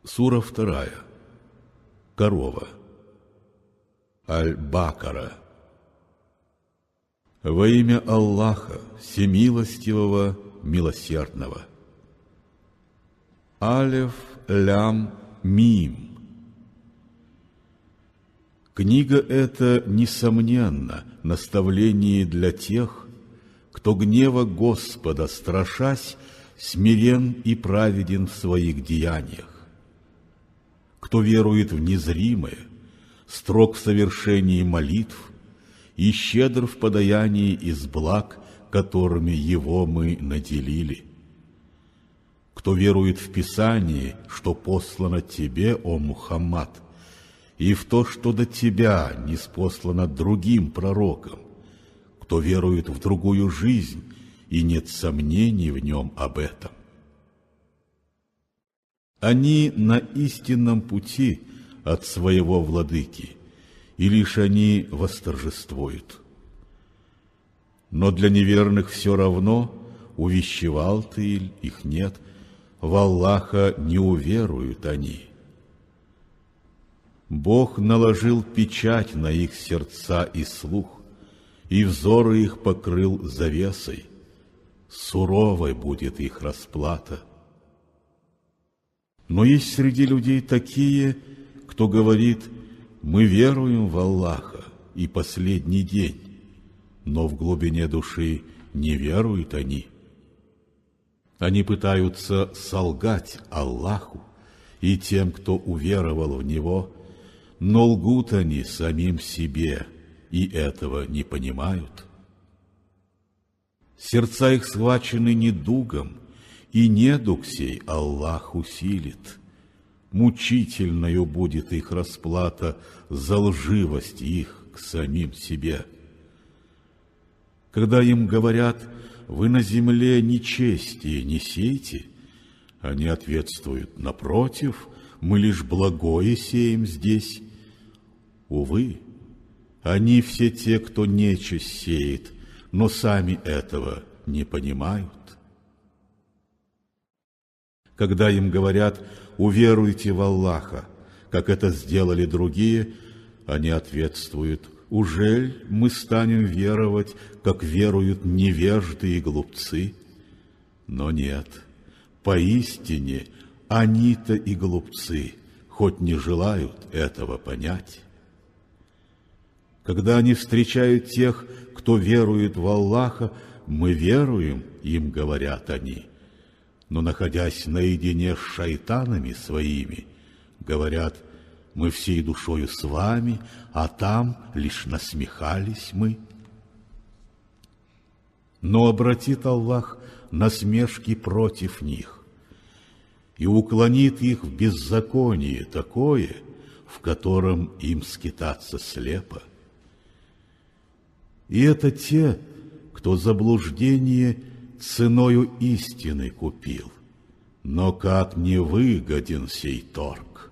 Сура 2. Корова. Аль-Бакара. Во имя Аллаха, Всемилостивого, Милосердного. Алеф, Лям, Мим. Книга эта, несомненно, наставление для тех, кто гнева Господа страшась, смирен и праведен в своих деяниях, кто верует в незримое, строг в совершении молитв и щедр в подаянии из благ, которыми его мы наделили, кто верует в Писание, что послано тебе, о Мухаммад, и в то, что до тебя ниспослано другим пророкам, кто верует в другую жизнь, и нет сомнений в нем об этом. Они на истинном пути от своего владыки, и лишь они восторжествуют. Но для неверных все равно, увещевал ты или их нет, в Аллаха не уверуют они. Бог наложил печать на их сердца и слух, и взоры их покрыл завесой. Суровой будет их расплата. Но есть среди людей такие, кто говорит: мы веруем в Аллаха и последний день, но в глубине души не веруют они. Они пытаются солгать Аллаху и тем, кто уверовал в Него, но лгут они самим себе и этого не понимают. Сердца их схвачены недугом, и недуг сей Аллах усилит. Мучительною будет их расплата за лживость их к самим себе. Когда им говорят: вы на земле нечестие не сейте, они ответствуют: напротив, мы лишь благое сеем здесь. Увы, они все те, кто нечисть сеет, но сами этого не понимают. Когда им говорят: уверуйте в Аллаха, как это сделали другие, они ответствуют: ужель мы станем веровать, как веруют невежды и глупцы? Но нет, поистине они-то и глупцы, хоть не желают этого понять. Когда они встречают тех, кто верует в Аллаха, мы веруем, им говорят они, но, находясь наедине с шайтанами своими, говорят: мы всей душою с вами, а там лишь насмехались мы. Но обратит Аллах насмешки против них и уклонит их в беззаконие такое, в котором им скитаться слепо. И это те, кто заблуждение ценою истины купил. Но как невыгоден сей торг!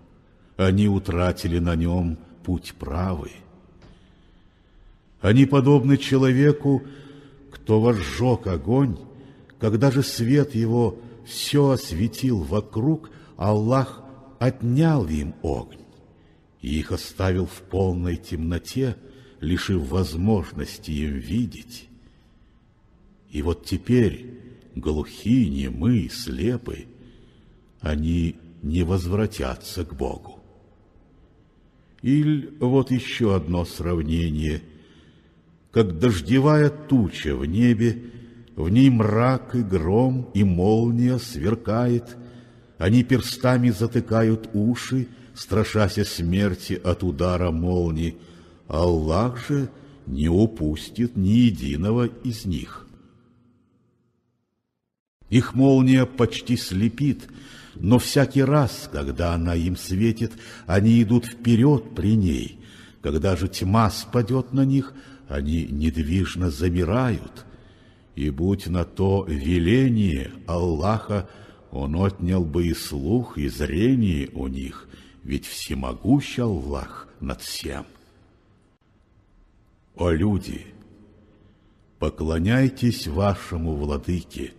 Они утратили на нем путь правый. Они подобны человеку, кто возжег огонь, когда же свет его все осветил вокруг, Аллах отнял им огонь и их оставил в полной темноте, лишив возможности им видеть. И вот теперь, глухи, немы, слепы, они не возвратятся к Богу. Или вот еще одно сравнение. Как дождевая туча в небе, в ней мрак и гром, и молния сверкает, они перстами затыкают уши, страшася смерти от удара молнии, Аллах же не упустит ни единого из них. Их молния почти слепит, но всякий раз, когда она им светит, они идут вперед при ней. Когда же тьма спадет на них, они недвижно замирают. И будь на то веление Аллаха, Он отнял бы и слух, и зрение у них, ведь всемогущ Аллах над всем. О люди, поклоняйтесь вашему владыке,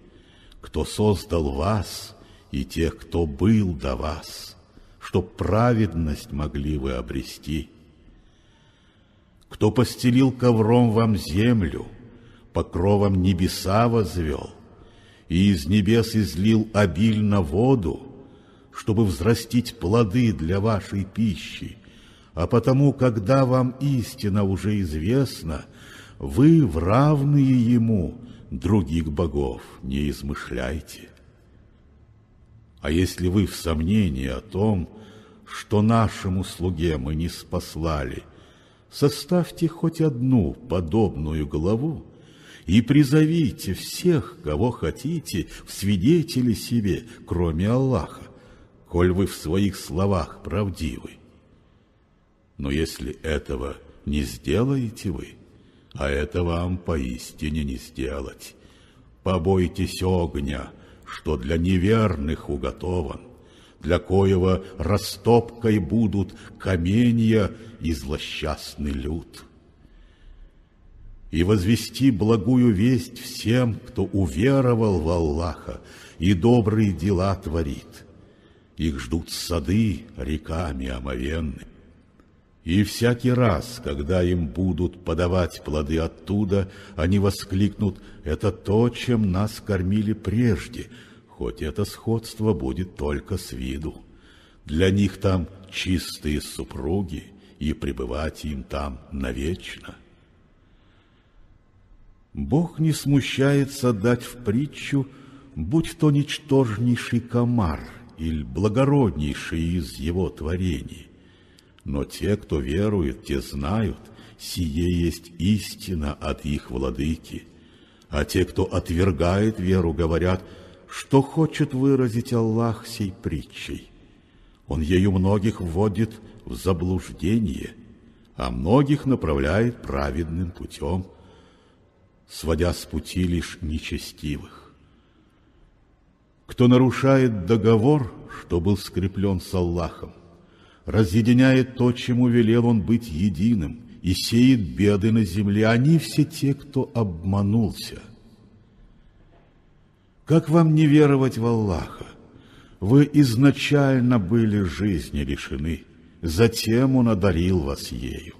кто создал вас и тех, кто был до вас, чтоб праведность могли вы обрести. Кто постелил ковром вам землю, покровом небеса возвел, и из небес излил обильно воду, чтобы взрастить плоды для вашей пищи, а потому, когда вам истина уже известна, вы в равные ему других богов не измышляйте. А если вы в сомнении о том, что нашему слуге мы не спаслали, составьте хоть одну подобную главу и призовите всех, кого хотите, в свидетели себе, кроме Аллаха, коль вы в своих словах правдивы. Но если этого не сделаете вы, а это вам поистине не сделать, побойтесь огня, что для неверных уготован, для коего растопкой будут каменья и злосчастный люд. И возвести благую весть всем, кто уверовал в Аллаха и добрые дела творит. Их ждут сады реками омовенны. И всякий раз, когда им будут подавать плоды оттуда, они воскликнут: «Это то, чем нас кормили прежде», хоть это сходство будет только с виду. Для них там чистые супруги, и пребывать им там навечно. Бог не смущается дать в притчу, будь то ничтожнейший комар или благороднейший из его творений. Но те, кто верует, те знают, сие есть истина от их владыки. А те, кто отвергает веру, говорят: что хочет выразить Аллах сей притчей? Он ею многих вводит в заблуждение, а многих направляет праведным путем, сводя с пути лишь нечестивых. Кто нарушает договор, что был скреплен с Аллахом, разъединяет то, чему велел он быть единым, и сеет беды на земле, они все те, кто обманулся. Как вам не веровать в Аллаха? Вы изначально были жизни лишены, затем Он одарил вас ею.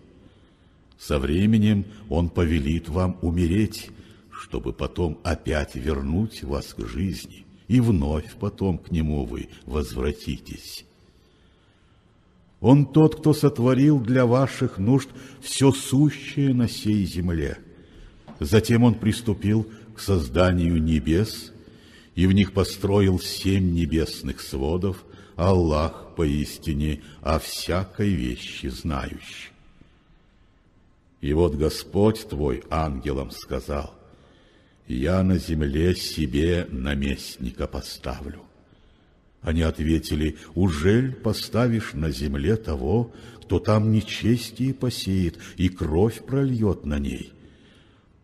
Со временем Он повелит вам умереть, чтобы потом опять вернуть вас к жизни, и вновь потом к Нему вы возвратитесь. Он тот, кто сотворил для ваших нужд все сущее на сей земле. Затем Он приступил к созданию небес, и в них построил 7 небесных сводов, Аллах поистине о всякой вещи знающий. И вот Господь твой ангелам сказал: «Я на земле себе наместника поставлю». Они ответили: «Ужель поставишь на земле того, кто там нечестие посеет и кровь прольет на ней?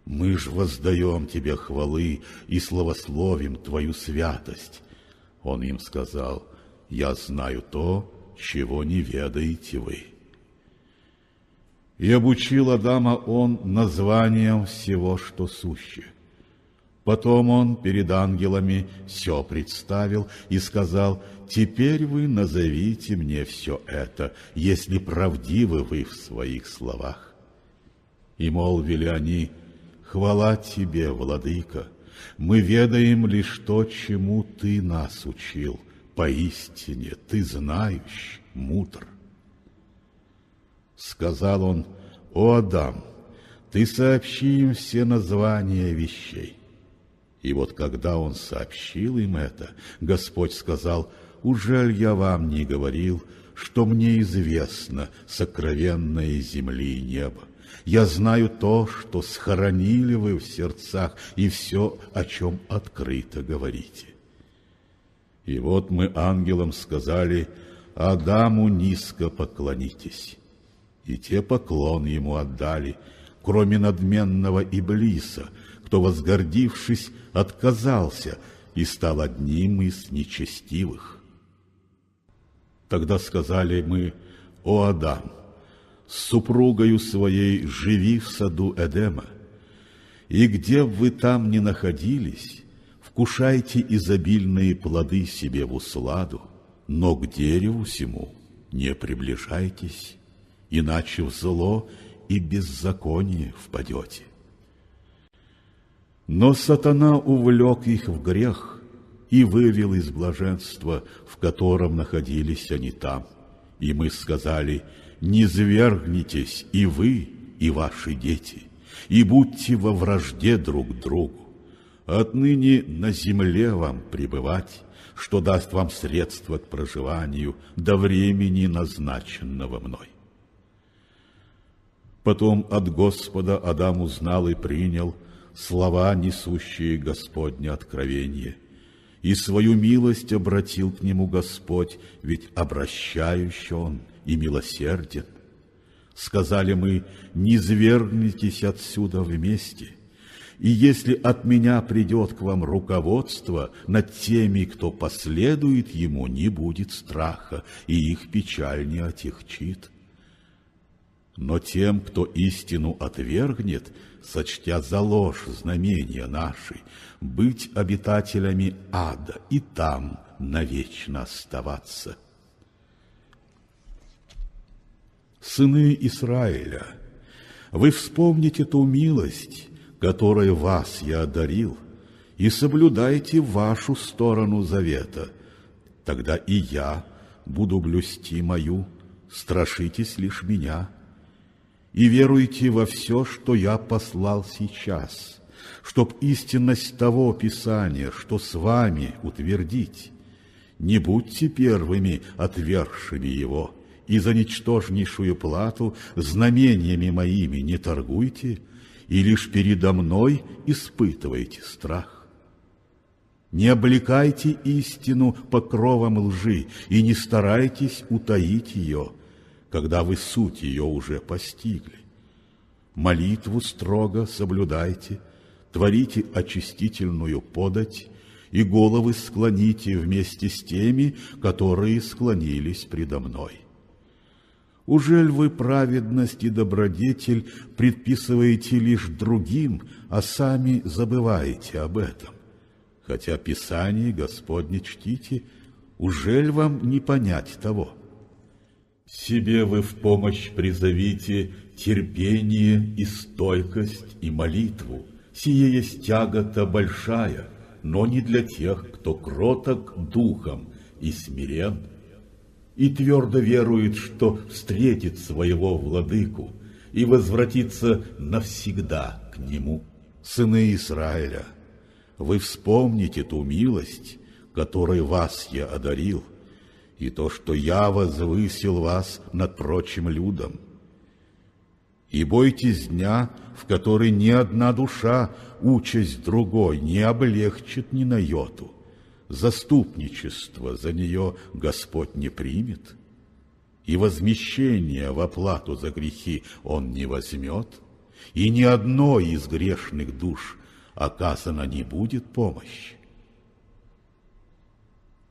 Мы ж воздаем тебе хвалы и славословим твою святость». Он им сказал: «Я знаю то, чего не ведаете вы». И обучил Адама Он названием всего, что суще. Потом Он перед ангелами все представил и сказал: «Теперь вы назовите мне все это, если правдивы вы в своих словах». И молвили они: «Хвала тебе, Владыка! Мы ведаем лишь то, чему Ты нас учил. Поистине Ты знающий, мудр». Сказал Он: «О Адам, ты сообщи им все названия вещей». И вот когда Он сообщил им это, Господь сказал: «Ужель я вам не говорил, что мне известно сокровенное земли и неба? Я знаю то, что схоронили вы в сердцах, и все, о чем открыто говорите». И вот мы ангелам сказали: «Адаму низко поклонитесь». И те поклон ему отдали, кроме надменного Иблиса, кто, возгордившись, отказался и стал одним из нечестивых. Тогда сказали мы: «О Адам, с супругою своей живи в саду Эдема, и где б вы там ни находились, вкушайте изобильные плоды себе в усладу, но к дереву сему не приближайтесь, иначе в зло и беззаконие впадете». Но сатана увлек их в грех и вывел из блаженства, в котором находились они там. И мы сказали: «Не свергнитесь и вы, и ваши дети, и будьте во вражде друг к другу. Отныне на земле вам пребывать, что даст вам средства к проживанию до времени, назначенного мной». Потом от Господа Адам узнал и принял слова, несущие Господне откровение, и свою милость обратил к нему Господь, ведь обращающий он и милосерден. Сказали мы: «Не свергнитесь отсюда вместе, и если от меня придет к вам руководство, над теми, кто последует ему, не будет страха, и их печаль не отягчит. Но тем, кто истину отвергнет, сочтя за ложь знамения наши, быть обитателями ада и там навечно оставаться». Сыны Израиля, вы вспомните ту милость, которой вас я одарил, и соблюдайте вашу сторону завета. Тогда и я буду блюсти мою, страшитесь лишь меня. И веруйте во все, что я послал сейчас, чтоб истинность того Писания, что с вами, утвердить. Не будьте первыми, отвергшими его, и за ничтожнейшую плату знамениями моими не торгуйте, и лишь передо мной испытывайте страх. Не облекайте истину покровом лжи и не старайтесь утаить ее, когда вы суть ее уже постигли. Молитву строго соблюдайте, творите очистительную подать и головы склоните вместе с теми, которые склонились предо мной. Ужель вы праведность и добродетель предписываете лишь другим, а сами забываете об этом? Хотя Писание Господне чтите, ужель вам не понять того? Себе вы в помощь призовите терпение и стойкость и молитву. Сие есть тягота большая, но не для тех, кто кроток духом и смирен, и твердо верует, что встретит своего владыку и возвратится навсегда к нему. Сыны Израиля, вы вспомните ту милость, которой вас я одарил, и то, что я возвысил вас над прочим людом. И бойтесь дня, в который ни одна душа участь другой не облегчит ни на йоту. Заступничество за нее Господь не примет, и возмещение в оплату за грехи Он не возьмет, и ни одной из грешных душ оказана не будет помощь.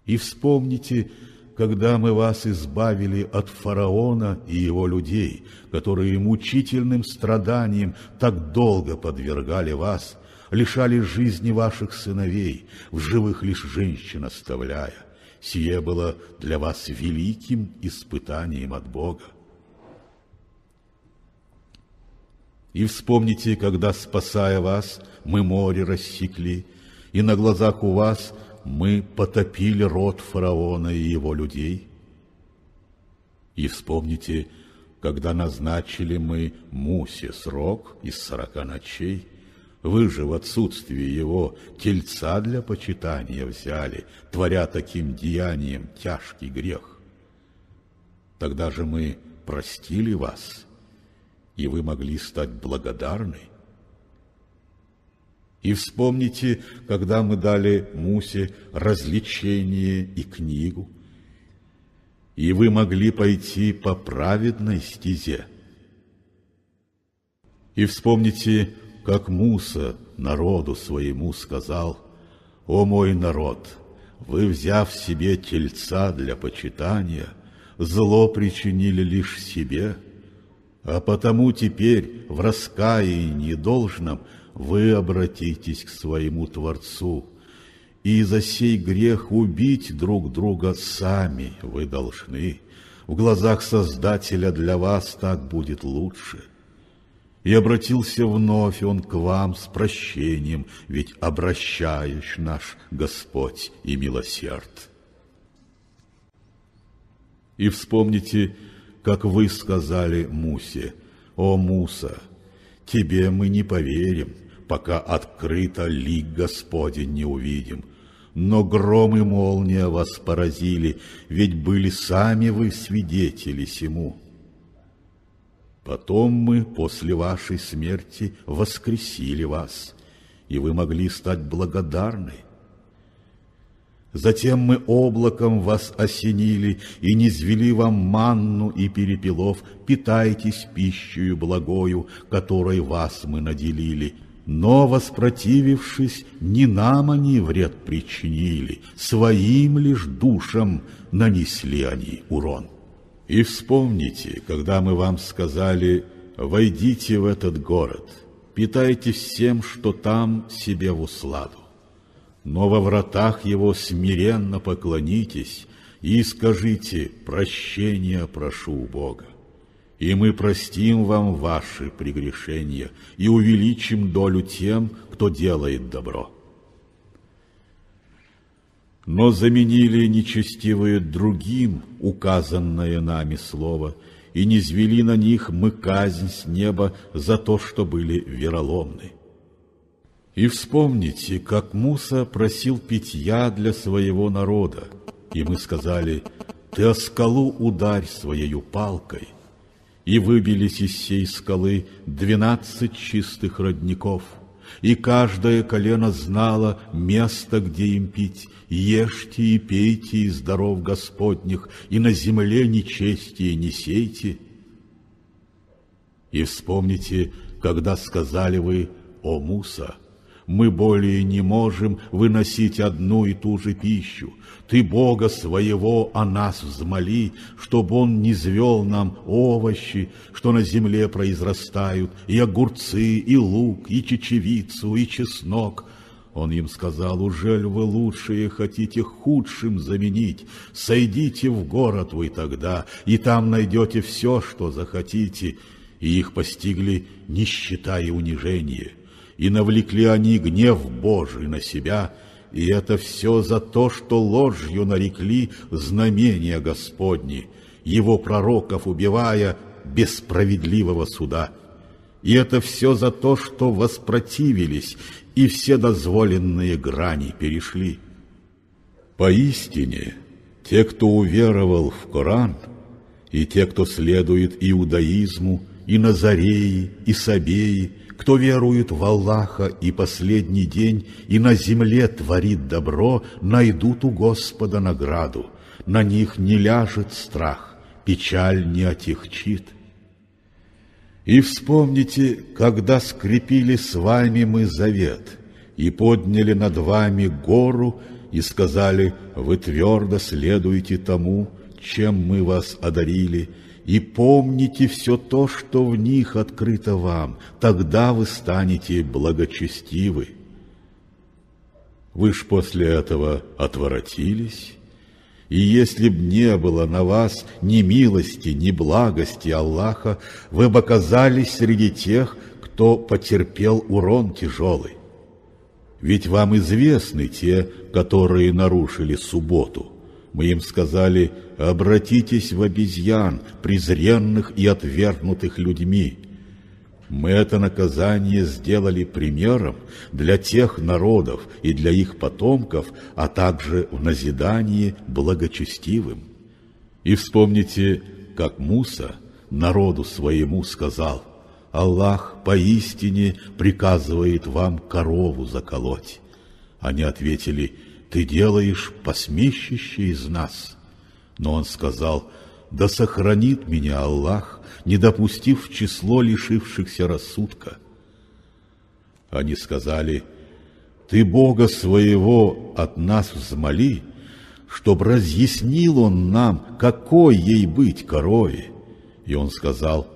И вспомните, когда мы вас избавили от фараона и его людей, которые мучительным страданием так долго подвергали вас, лишали жизни ваших сыновей, в живых лишь женщин оставляя. Сие было для вас великим испытанием от Бога. И вспомните, когда, спасая вас, мы море рассекли, и на глазах у вас мы потопили род фараона и его людей. И вспомните, когда назначили мы Мусе срок из 40 ночей, вы же в отсутствие его тельца для почитания взяли, творя таким деянием тяжкий грех. Тогда же мы простили вас, и вы могли стать благодарны. И вспомните, когда мы дали Мусе развлечение и книгу, и вы могли пойти по праведной стезе. И вспомните, как Муса народу своему сказал: «О мой народ, вы, взяв себе тельца для почитания, зло причинили лишь себе, а потому теперь в раскаянии должном вы обратитесь к своему Творцу И за сей грех убить друг друга сами вы должны. В глазах Создателя для вас так будет лучше. И обратился вновь он к вам с прощением, ведь обращающий наш Господь и милосерд. И вспомните, как вы сказали Мусе: «О, Муса, тебе мы не поверим, пока открыто лик Господень не увидим. Но гром и молния вас поразили, ведь были сами вы свидетели сему. Потом мы после вашей смерти воскресили вас, и вы могли стать благодарны. Затем мы облаком вас осенили и низвели вам манну и перепелов, питайтесь пищею благою, которой вас мы наделили. Но, воспротивившись, не нам они вред причинили, своим лишь душам нанесли они урон. И вспомните, когда мы вам сказали: войдите в этот город, питайтесь всем, что там, себе в усладу. Но во вратах его смиренно поклонитесь и скажите: прощения прошу у Бога. И мы простим вам ваши прегрешения и увеличим долю тем, кто делает добро. Но заменили нечестивые другим указанное нами слово, и низвели на них мы казнь с неба за то, что были вероломны. И вспомните, как Муса просил питья для своего народа, и мы сказали: ты о скалу ударь своею палкой. И выбились из сей скалы 12 чистых родников, и каждое колено знало место, где им пить. Ешьте и пейте из даров Господних, и на земле нечестие не сейте. И вспомните, когда сказали вы: о, Муса, мы более не можем выносить одну и ту же пищу. Ты Бога своего о нас взмоли, чтобы Он низвел нам овощи, что на земле произрастают, и огурцы, и лук, и чечевицу, и чеснок. Он им сказал: ужель вы лучшее хотите худшим заменить? Сойдите в город вы тогда, и там найдете все, что захотите. И их постигли нищета и унижение. И навлекли они гнев Божий на себя, и это все за то, что ложью нарекли знамения Господни, Его пророков убивая без справедливого суда. И это все за то, что воспротивились и все дозволенные грани перешли. Поистине, те, кто уверовал в Коран, и те, кто следует иудаизму, и Назареи, и Сабеи, кто верует в Аллаха и последний день, и на земле творит добро, найдут у Господа награду. На них не ляжет страх, печаль не отягчит. И вспомните, когда скрепили с вами мы завет, и подняли над вами гору, и сказали: вы твердо следуете тому, чем мы вас одарили, и помните все то, что в них открыто вам, тогда вы станете благочестивы. Вы ж после этого отворотились, и если б не было на вас ни милости, ни благости Аллаха, вы бы оказались среди тех, кто потерпел урон тяжелый. Ведь вам известны те, которые нарушили субботу. Мы им сказали: обратитесь в обезьян, презренных и отвергнутых людьми. Мы это наказание сделали примером для тех народов и для их потомков, а также в назидание благочестивым. И вспомните, как Муса народу своему сказал: Аллах поистине приказывает вам корову заколоть. Они ответили: ты делаешь посмешище из нас. Но он сказал: да сохранит меня Аллах, не допустив в число лишившихся рассудка. Они сказали: ты Бога своего от нас взмоли, чтоб разъяснил Он нам, какой ей быть корове. И он сказал: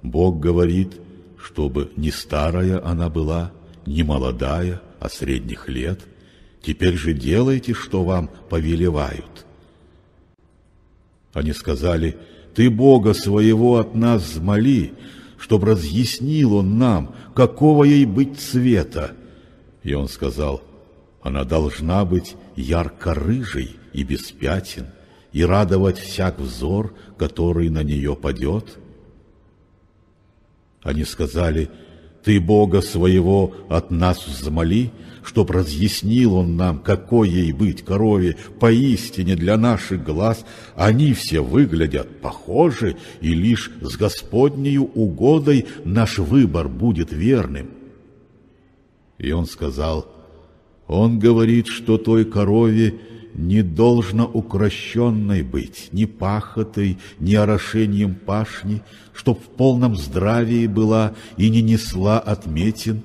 Бог говорит, чтобы не старая она была, не молодая, а средних лет. Теперь же делайте, что вам повелевают». Они сказали: «Ты Бога своего от нас взмоли, чтоб разъяснил Он нам, какого ей быть цвета». И он сказал: «Она должна быть ярко-рыжей и без пятен, и радовать всяк взор, который на нее падет». Они сказали: «Ты Бога своего от нас взмоли, чтоб разъяснил Он нам, какой ей быть корове. Поистине для наших глаз они все выглядят похожи, и лишь с Господнею угодой наш выбор будет верным». И он сказал: «Он говорит, что той корове не должно укращенной быть ни пахотой, ни орошением пашни, чтоб в полном здравии была и не несла отметин».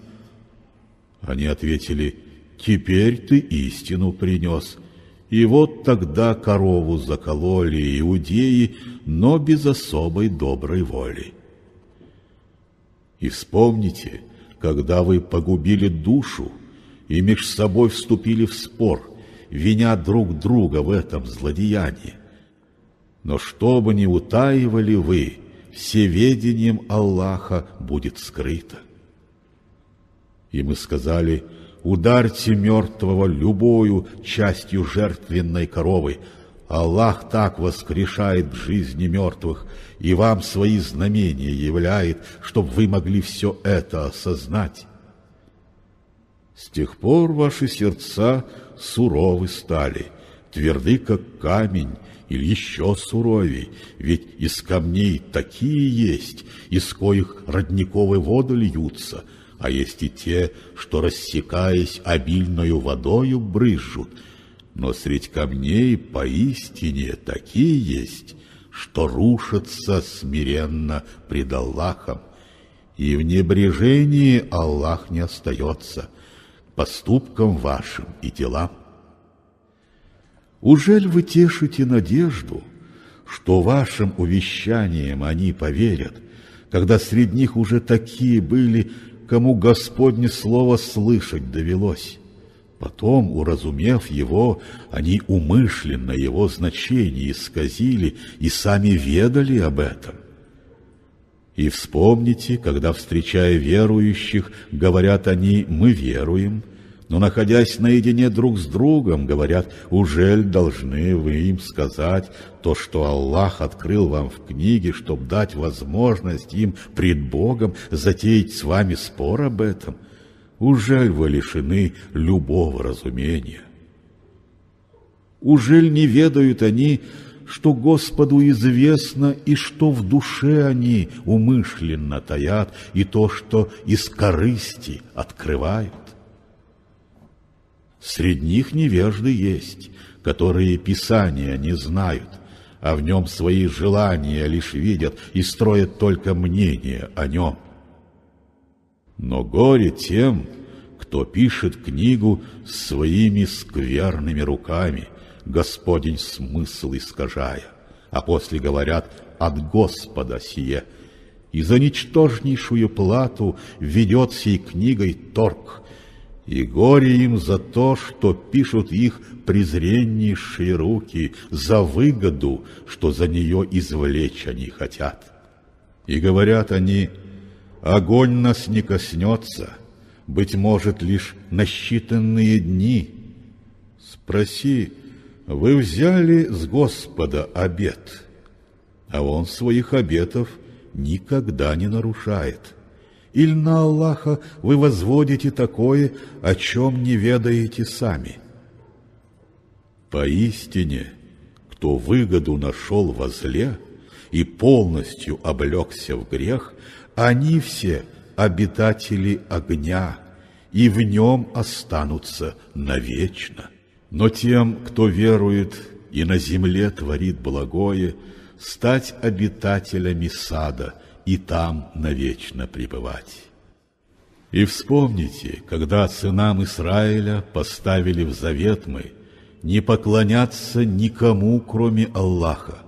Они ответили: «Теперь ты истину принес». И вот тогда корову закололи иудеи, но без особой доброй воли. И вспомните, когда вы погубили душу и меж собой вступили в спор, виня друг друга в этом злодеянии. Но что бы ни утаивали вы, всеведением Аллаха будет скрыто. И мы сказали: ударьте мертвого любою частью жертвенной коровы. Аллах так воскрешает в жизни мертвых и вам свои знамения являет, чтобы вы могли все это осознать. С тех пор ваши сердца суровы стали, тверды, как камень, или еще суровей, ведь из камней такие есть, из коих родниковые воды льются, а есть и те, что, рассекаясь обильною водою, брызжут. Но средь камней поистине такие есть, что рушатся смиренно пред Аллахом, и в небрежении Аллах не остается поступкам вашим и делам. Ужель вы тешите надежду, что вашим увещаниям они поверят, когда среди них уже такие были, кому Господне слово слышать довелось? Потом, уразумев его, они умышленно его значение исказили и сами ведали об этом. И вспомните, когда, встречая верующих, говорят они: «Мы веруем», но, находясь наедине друг с другом, говорят: «Ужель должны вы им сказать то, что Аллах открыл вам в книге, чтобы дать возможность им пред Богом затеять с вами спор об этом? Ужель вы лишены любого разумения? Ужель не ведают они, что Господу известно, и что в душе они умышленно таят, и то, что из корысти открывают? Среди них невежды есть, которые Писания не знают, а в нем свои желания лишь видят и строят только мнение о нем. Но горе тем, кто пишет книгу своими скверными руками, Господень смысл искажая, а после говорят: «От Господа сие», и за ничтожнейшую плату ведет сей книгой торг, и горе им за то, что пишут их презреннейшие руки, за выгоду, что за нее извлечь они хотят. И говорят они: огонь нас не коснется, быть может, лишь на считанные дни. Спроси: вы взяли с Господа обет, а Он своих обетов никогда не нарушает. Или на Аллаха вы возводите такое, о чем не ведаете сами? Поистине, кто выгоду нашел во зле и полностью облегся в грех, они все обитатели огня, и в нем останутся навечно. Но тем, кто верует и на земле творит благое, стать обитателями сада и там навечно пребывать. И вспомните, когда сынам Израиля поставили в завет мы не поклоняться никому, кроме Аллаха,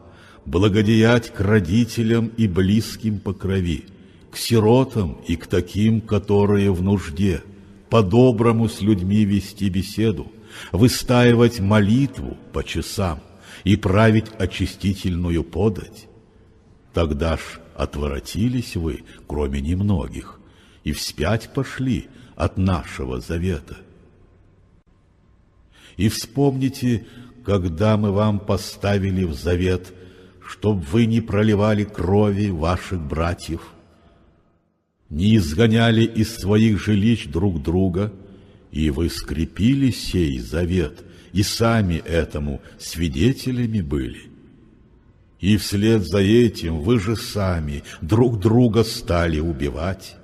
благодеять к родителям и близким по крови, к сиротам и к таким, которые в нужде, по-доброму с людьми вести беседу, выстаивать молитву по часам и править очистительную подать. Тогда ж отворотились вы, кроме немногих, и вспять пошли от нашего завета. И вспомните, когда мы вам поставили в завет, чтоб вы не проливали крови ваших братьев, не изгоняли из своих жилищ друг друга, и вы скрепили сей завет, и сами этому свидетелями были. И вслед за этим вы же сами друг друга стали убивать,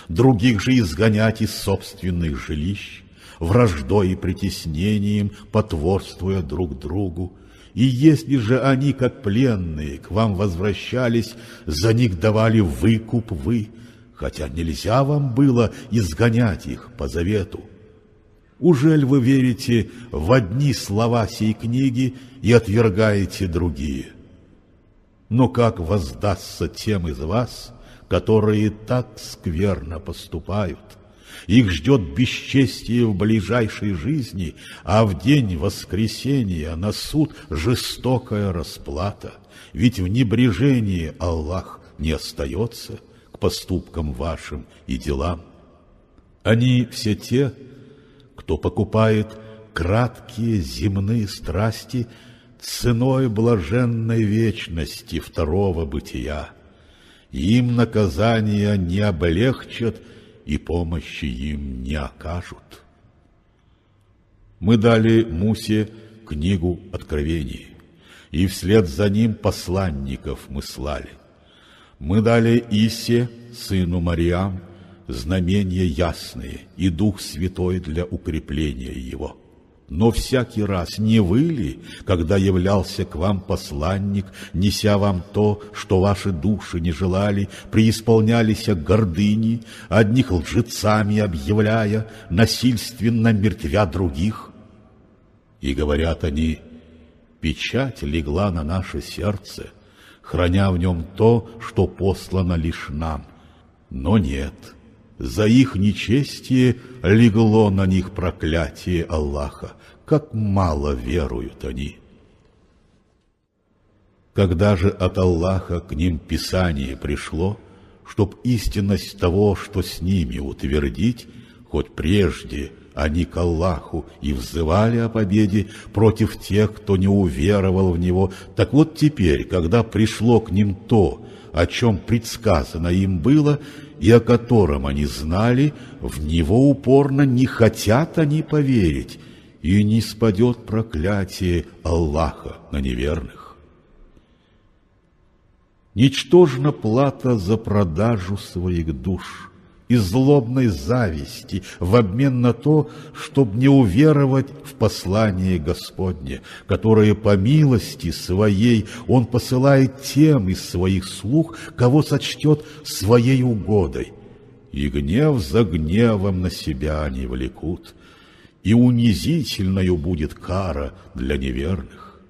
других же изгонять из собственных жилищ, враждой и притеснением потворствуя друг другу. И если же они, как пленные, к вам возвращались, за них давали выкуп вы, хотя нельзя вам было изгонять их по завету. Ужель вы верите в одни слова сей книги и отвергаете другие? Но как воздастся тем из вас, которые так скверно поступают? Их ждет бесчестие в ближайшей жизни, а в день воскресения на суд жестокая расплата. Ведь в небрежении Аллах не остается к поступкам вашим и делам. Они все те, кто покупает краткие земные страсти ценой блаженной вечности второго бытия. Им наказания не облегчат и помощи им не окажут. Мы дали Мусе книгу Откровений, и вслед за ним посланников мы слали. Мы дали Исе, сыну Мариам, знамения ясные и Дух Святой для укрепления его. Но всякий раз не вы ли, когда являлся к вам посланник, неся вам то, что ваши души не желали, преисполнялись гордыни, одних лжецами объявляя, насильственно мертвя других? И говорят они: печать легла на наше сердце, храня в нем то, что послано лишь нам. Но нет, за их нечестие легло на них проклятие Аллаха, как мало веруют они. Когда же от Аллаха к ним Писание пришло, чтоб истинность того, что с ними, утвердить, хоть прежде они к Аллаху и взывали о победе против тех, кто не уверовал в Него, так вот теперь, когда пришло к ним то, о чем предсказано им было, и о котором они знали, в него упорно не хотят они поверить, и не спадет проклятие Аллаха на неверных. Ничтожна плата за продажу своих душ из злобной зависти в обмен на то, чтобы не уверовать в послание Господне, которое по милости своей Он посылает тем из своих слуг, кого сочтет своей угодой. И гнев за гневом на себя они влекут, и унизительною будет кара для неверных.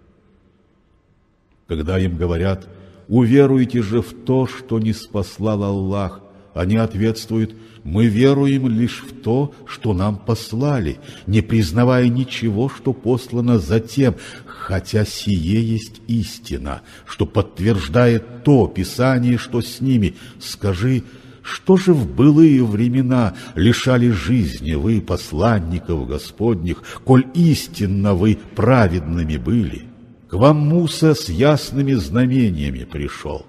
Когда им говорят: уверуйте же в то, что не спаслал Аллах, они ответствуют: мы веруем лишь в то, что нам послали, не признавая ничего, что послано затем, хотя сие есть истина, что подтверждает то Писание, что с ними. Скажи, что же в былые времена лишали жизни вы посланников Господних, коль истинно вы праведными были? К вам Муса с ясными знамениями пришел.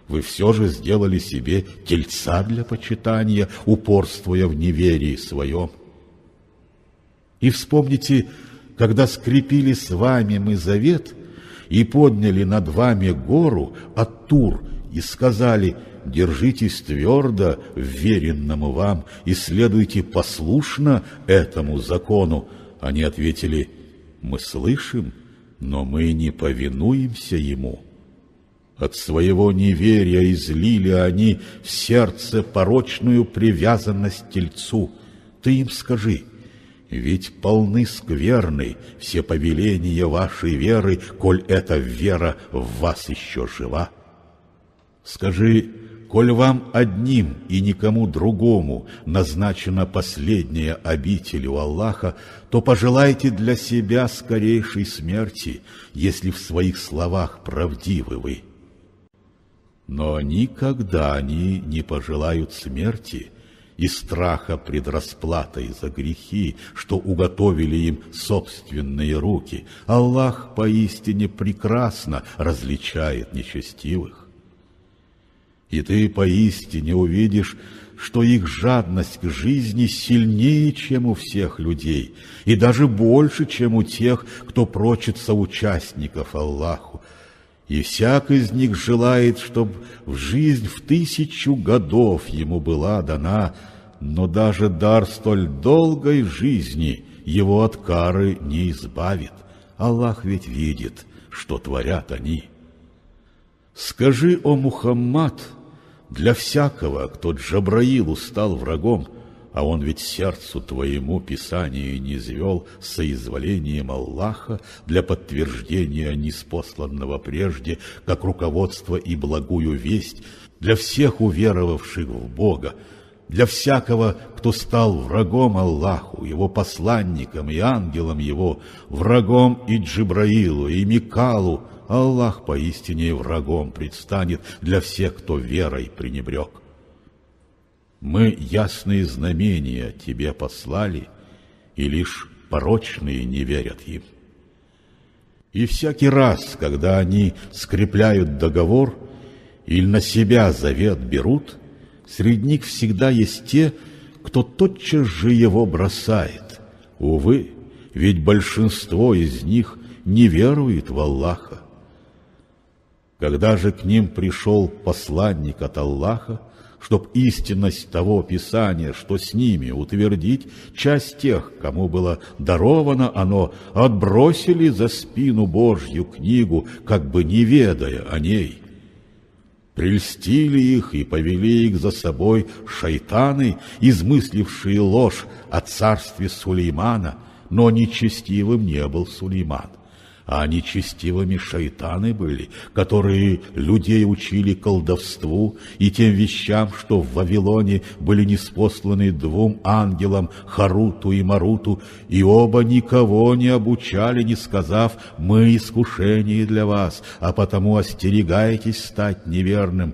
Вы все же сделали себе тельца для почитания, упорствуя в неверии своем. И вспомните, когда скрепили с вами мы завет и подняли над вами гору Ат-Тур и сказали: держитесь твердо вверенному вам и следуйте послушно этому закону. Они ответили: мы слышим, но мы не повинуемся ему. От своего неверия излили они в сердце порочную привязанность тельцу. Ты им скажи: ведь полны скверны все повеления вашей веры, коль эта вера в вас еще жива. Скажи: коль вам одним и никому другому назначена последняя обитель у Аллаха, то пожелайте для себя скорейшей смерти, если в своих словах правдивы вы. Но никогда они не пожелают смерти из страха пред расплатой за грехи, что уготовили им собственные руки. Аллах поистине прекрасно различает нечестивых. И ты поистине увидишь, что их жадность к жизни сильнее, чем у всех людей, и даже больше, чем у тех, кто прочит соучастников Аллаху. И всяк из них желает, чтобы в жизнь в 1000 годов ему была дана, но даже дар столь долгой жизни его от кары не избавит. Аллах ведь видит, что творят они. Скажи, о Мухаммад, для всякого, кто Джабраилу стал врагом, а он ведь сердцу твоему Писание низвел соизволением Аллаха для подтверждения ниспосланного прежде, как руководство и благую весть для всех уверовавших в Бога, для всякого, кто стал врагом Аллаху, его посланником и ангелом его, врагом и Джибраилу, и Микалу, Аллах поистине врагом предстанет для всех, кто верой пренебрег. Мы ясные знамения тебе послали, и лишь порочные не верят им. И всякий раз, когда они скрепляют договор или на себя завет берут, среди них всегда есть те, кто тотчас же его бросает. Увы, ведь большинство из них не верует в Аллаха. Когда же к ним пришел посланник от Аллаха, чтоб истинность того Писания, что с ними, утвердить, часть тех, кому было даровано оно, отбросили за спину Божью книгу, как бы не ведая о ней. Прельстили их и повели их за собой шайтаны, измыслившие ложь о царстве Сулеймана, но нечестивым не был Сулейман. А нечестивыми шайтаны были, которые людей учили колдовству и тем вещам, что в Вавилоне были ниспосланы 2 ангелам, Харуту и Маруту, и оба никого не обучали, не сказав: «Мы искушение для вас, а потому остерегайтесь стать неверным».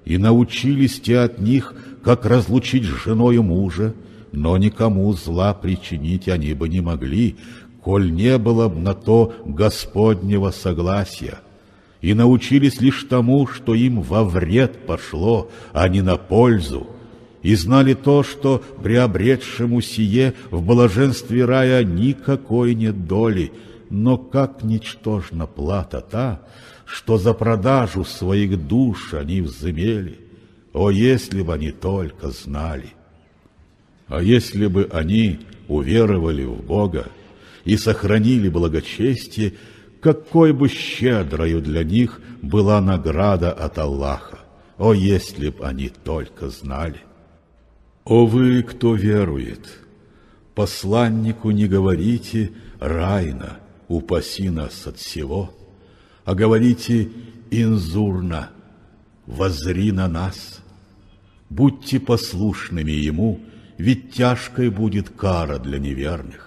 И научились те от них, как разлучить с женою мужа, но никому зла причинить они бы не могли, коль не было б на то Господнего согласия, и научились лишь тому, что им во вред пошло, а не на пользу, и знали то, что приобретшему сие в блаженстве рая никакой нет доли, но как ничтожна плата та, что за продажу своих душ они взымели. О, если бы они только знали! А если бы они уверовали в Бога и сохранили благочестие, какой бы щедрою для них была награда от Аллаха! О, если б они только знали! О вы, кто верует, посланнику не говорите «райна, упаси нас от всего», а говорите «инзурна, воззри на нас». Будьте послушными ему, ведь тяжкой будет кара для неверных.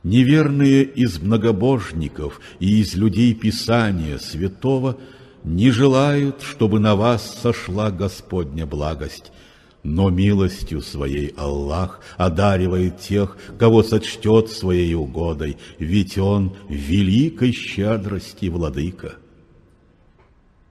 Неверные из многобожников и из людей Писания Святого не желают, чтобы на вас сошла Господня благость, но милостью Своей Аллах одаривает тех, кого сочтет Своей угодой, ведь Он великой щедрости владыка.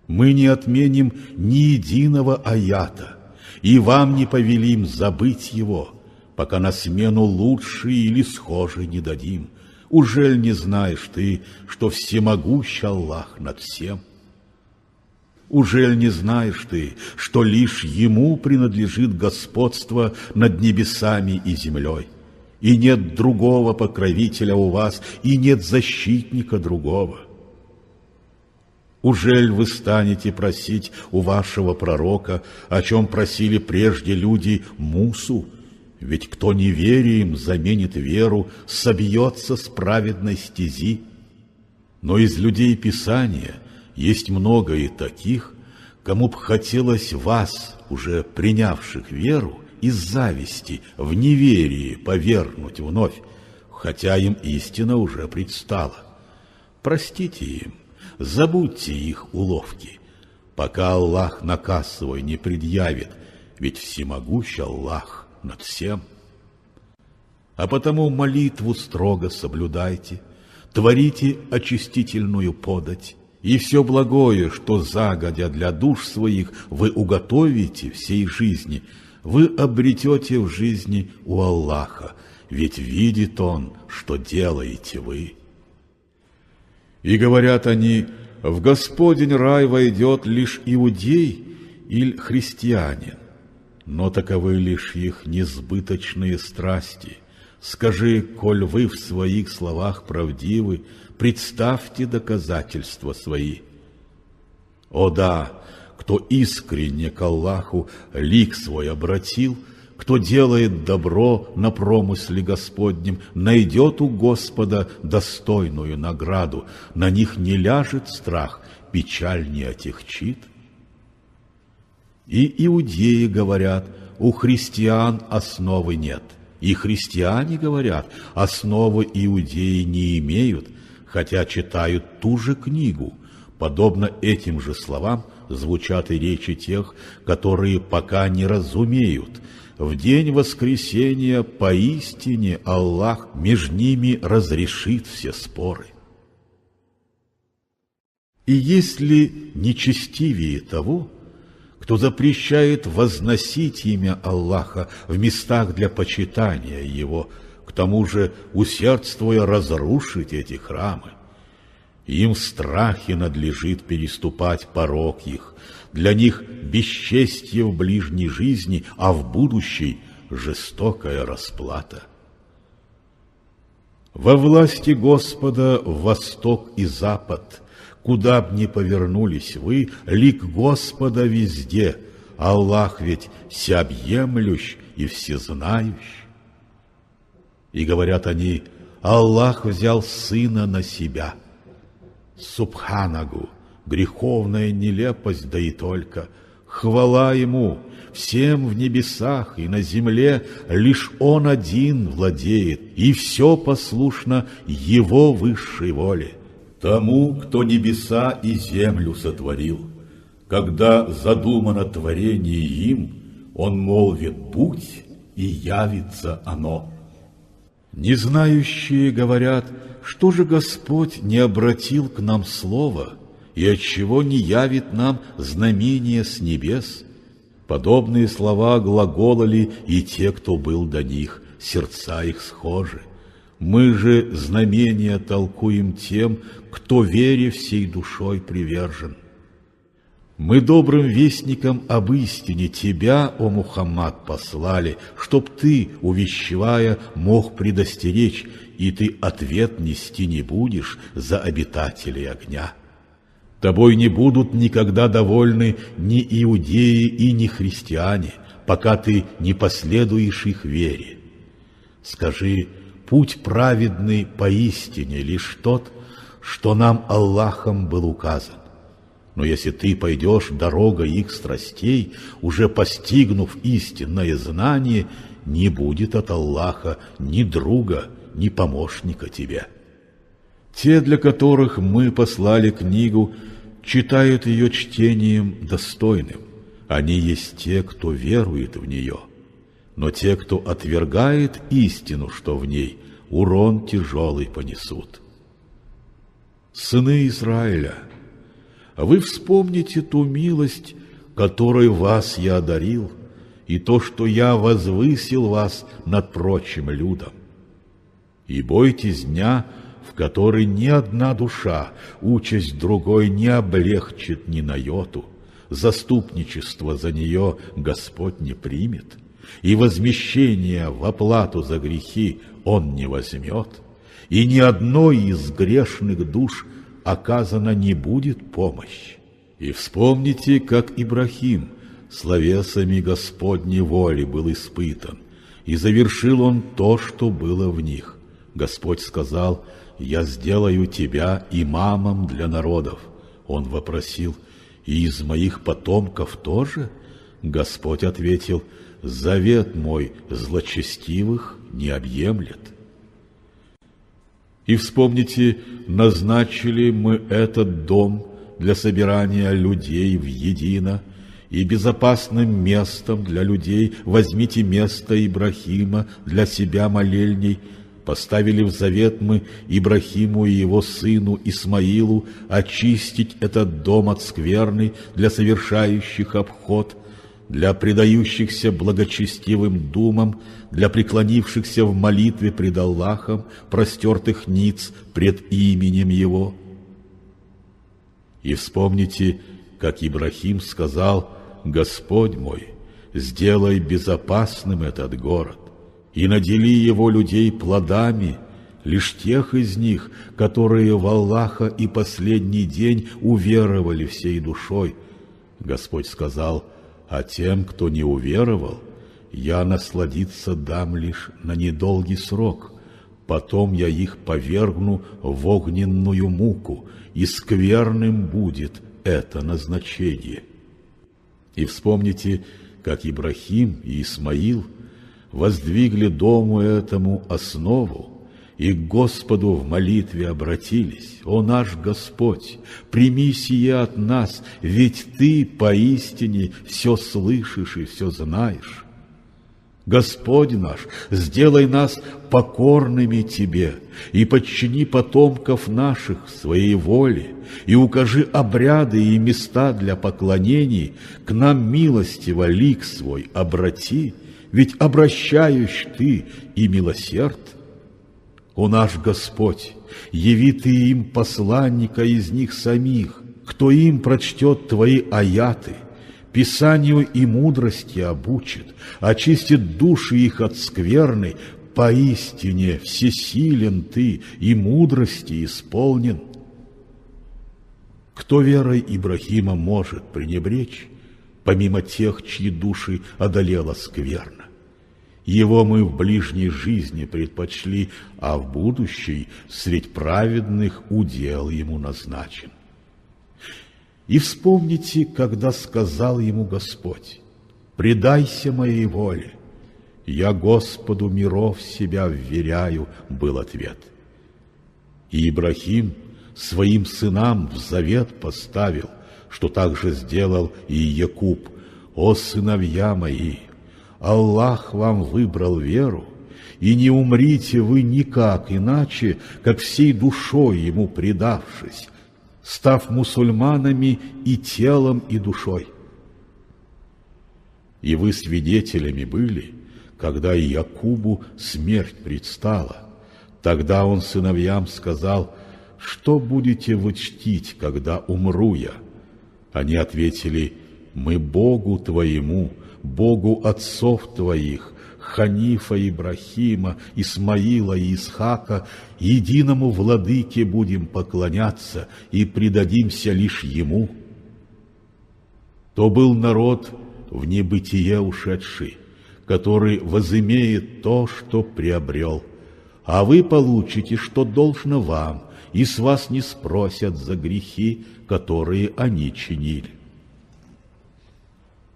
Мы не отменим ни единого аята, и вам не повелим забыть его, пока на смену лучший или схожий не дадим. Ужель не знаешь ты, что всемогущ Аллах над всем? Ужель не знаешь ты, что лишь Ему принадлежит господство над небесами и землей, и нет другого покровителя у вас, и нет защитника другого? Ужель вы станете просить у вашего пророка, о чем просили прежде люди Мусу? Ведь кто неверием заменит веру, собьется с праведной стези. Но из людей Писания есть много и таких, кому б хотелось вас, уже принявших веру, из зависти в неверии повергнуть вновь, хотя им истина уже предстала. Простите им, забудьте их уловки, пока Аллах наказ свой не предъявит, ведь всемогущ Аллах над всем. А потому молитву строго соблюдайте, творите очистительную подать, и все благое, что загодя для душ своих вы уготовите всей жизни, вы обретете в жизни у Аллаха, ведь видит Он, что делаете вы. И говорят они, в Господень рай войдет лишь иудей или христианин, но таковы лишь их несбыточные страсти. Скажи, коль вы в своих словах правдивы, представьте доказательства свои. О да, кто искренне к Аллаху лик свой обратил, кто делает добро на промысле Господнем, найдет у Господа достойную награду, на них не ляжет страх, печаль не отягчит. И иудеи говорят, у христиан основы нет, и христиане говорят, основы иудеи не имеют, хотя читают ту же книгу. Подобно этим же словам звучат и речи тех, которые пока не разумеют. В день воскресения поистине Аллах между ними разрешит все споры. И если нечестивее того, кто запрещает возносить имя Аллаха в местах для почитания Его, к тому же усердствуя разрушить эти храмы, им в страхе надлежит переступать порог их, для них бесчестье в ближней жизни, а в будущей жестокая расплата. Во власти Господа восток и запад, куда б ни повернулись вы, лик Господа везде, Аллах ведь всеобъемлющ и всезнающ. И говорят они, Аллах взял Сына на себя. Субханагу, греховная нелепость, да и только. Хвала Ему, всем в небесах и на земле лишь Он один владеет, и все послушно Его высшей воле. Тому, кто небеса и землю сотворил, когда задумано творение им, Он молвит «будь», и явится оно. Незнающие говорят, что же Господь не обратил к нам слово, и отчего не явит нам знамения с небес? Подобные слова глаголали и те, кто был до них, сердца их схожи. Мы же знамения толкуем тем, кто вере всей душой привержен. Мы добрым вестникам об истине Тебя, о Мухаммад, послали, чтоб Ты, увещевая, мог предостеречь, и Ты ответ нести не будешь за обитателей огня. Тобой не будут никогда довольны ни иудеи и ни христиане, пока Ты не последуешь их вере. Скажи, путь праведный поистине лишь тот, что нам Аллахом был указан. Но если ты пойдешь дорогой их страстей, уже постигнув истинное знание, не будет от Аллаха ни друга, ни помощника тебе. Те, для которых мы послали книгу, читают ее чтением достойным. Они есть те, кто верует в нее. Но те, кто отвергает истину, что в ней, урон тяжелый понесут. Сыны Израиля, вы вспомните ту милость, которой вас я одарил, и то, что я возвысил вас над прочим людом. И бойтесь дня, в который ни одна душа участь другой не облегчит ни на йоту, заступничество за нее Господь не примет, и возмещение в оплату за грехи Он не возьмет, и ни одной из грешных душ оказана не будет помощь. И вспомните, как Ибрахим словесами Господней воли был испытан, и завершил он то, что было в них. Господь сказал: «Я сделаю тебя имамом для народов». Он вопросил: И из моих потомков тоже? Господь ответил: завет мой злочестивых не объемлет. И вспомните, назначили мы этот дом для собирания людей в едино, и безопасным местом для людей возьмите место Ибрахима для себя молельней. Поставили в завет мы Ибрахиму и его сыну Исмаилу очистить этот дом от скверны для совершающих обход, для предающихся благочестивым думам, для преклонившихся в молитве пред Аллахом, простертых ниц пред именем Его. И вспомните, как Ибрахим сказал: «Господь мой, сделай безопасным этот город, и надели его людей плодами, лишь тех из них, которые в Аллаха и последний день уверовали всей душой». Господь сказал: «А тем, кто не уверовал, я насладиться дам лишь на недолгий срок, потом я их повергну в огненную муку, и скверным будет это назначение». И вспомните, как Ибрахим и Исмаил воздвигли дому этому основу, и к Господу в молитве обратились: «О наш Господь, прими сие от нас, ведь Ты поистине все слышишь и все знаешь. Господь наш, сделай нас покорными Тебе и подчини потомков наших своей воле, и укажи обряды и места для поклонений, к нам милостиво лик свой обрати, ведь обращаешь Ты и милосерд. О наш Господь, яви Ты им посланника из них самих, кто им прочтет Твои аяты, Писанию и мудрости обучит, очистит души их от скверны, поистине всесилен Ты и мудрости исполнен». Кто верой Ибрахима может пренебречь, помимо тех, чьи души одолела скверна? Его мы в ближней жизни предпочли, а в будущей средь праведных удел ему назначен. И вспомните, когда сказал ему Господь: «Предайся моей воле, я Господу миров себя вверяю», был ответ. И Ибрахим своим сынам в завет поставил, что также сделал и Якуб: «О сыновья мои, Аллах вам выбрал веру, и не умрите вы никак иначе, как всей душой Ему предавшись, став мусульманами и телом, и душой. И вы свидетелями были, когда и Якубу смерть предстала. Тогда он сыновьям сказал: что будете вы чтить, когда умру я? Они ответили: мы Богу твоему, Богу отцов твоих, Ханифа, Ибрахима, Исмаила и Исхака, единому владыке будем поклоняться и предадимся лишь Ему. То был народ в небытие ушедший, который возымеет то, что приобрел, а вы получите, что должно вам, и с вас не спросят за грехи, которые они чинили.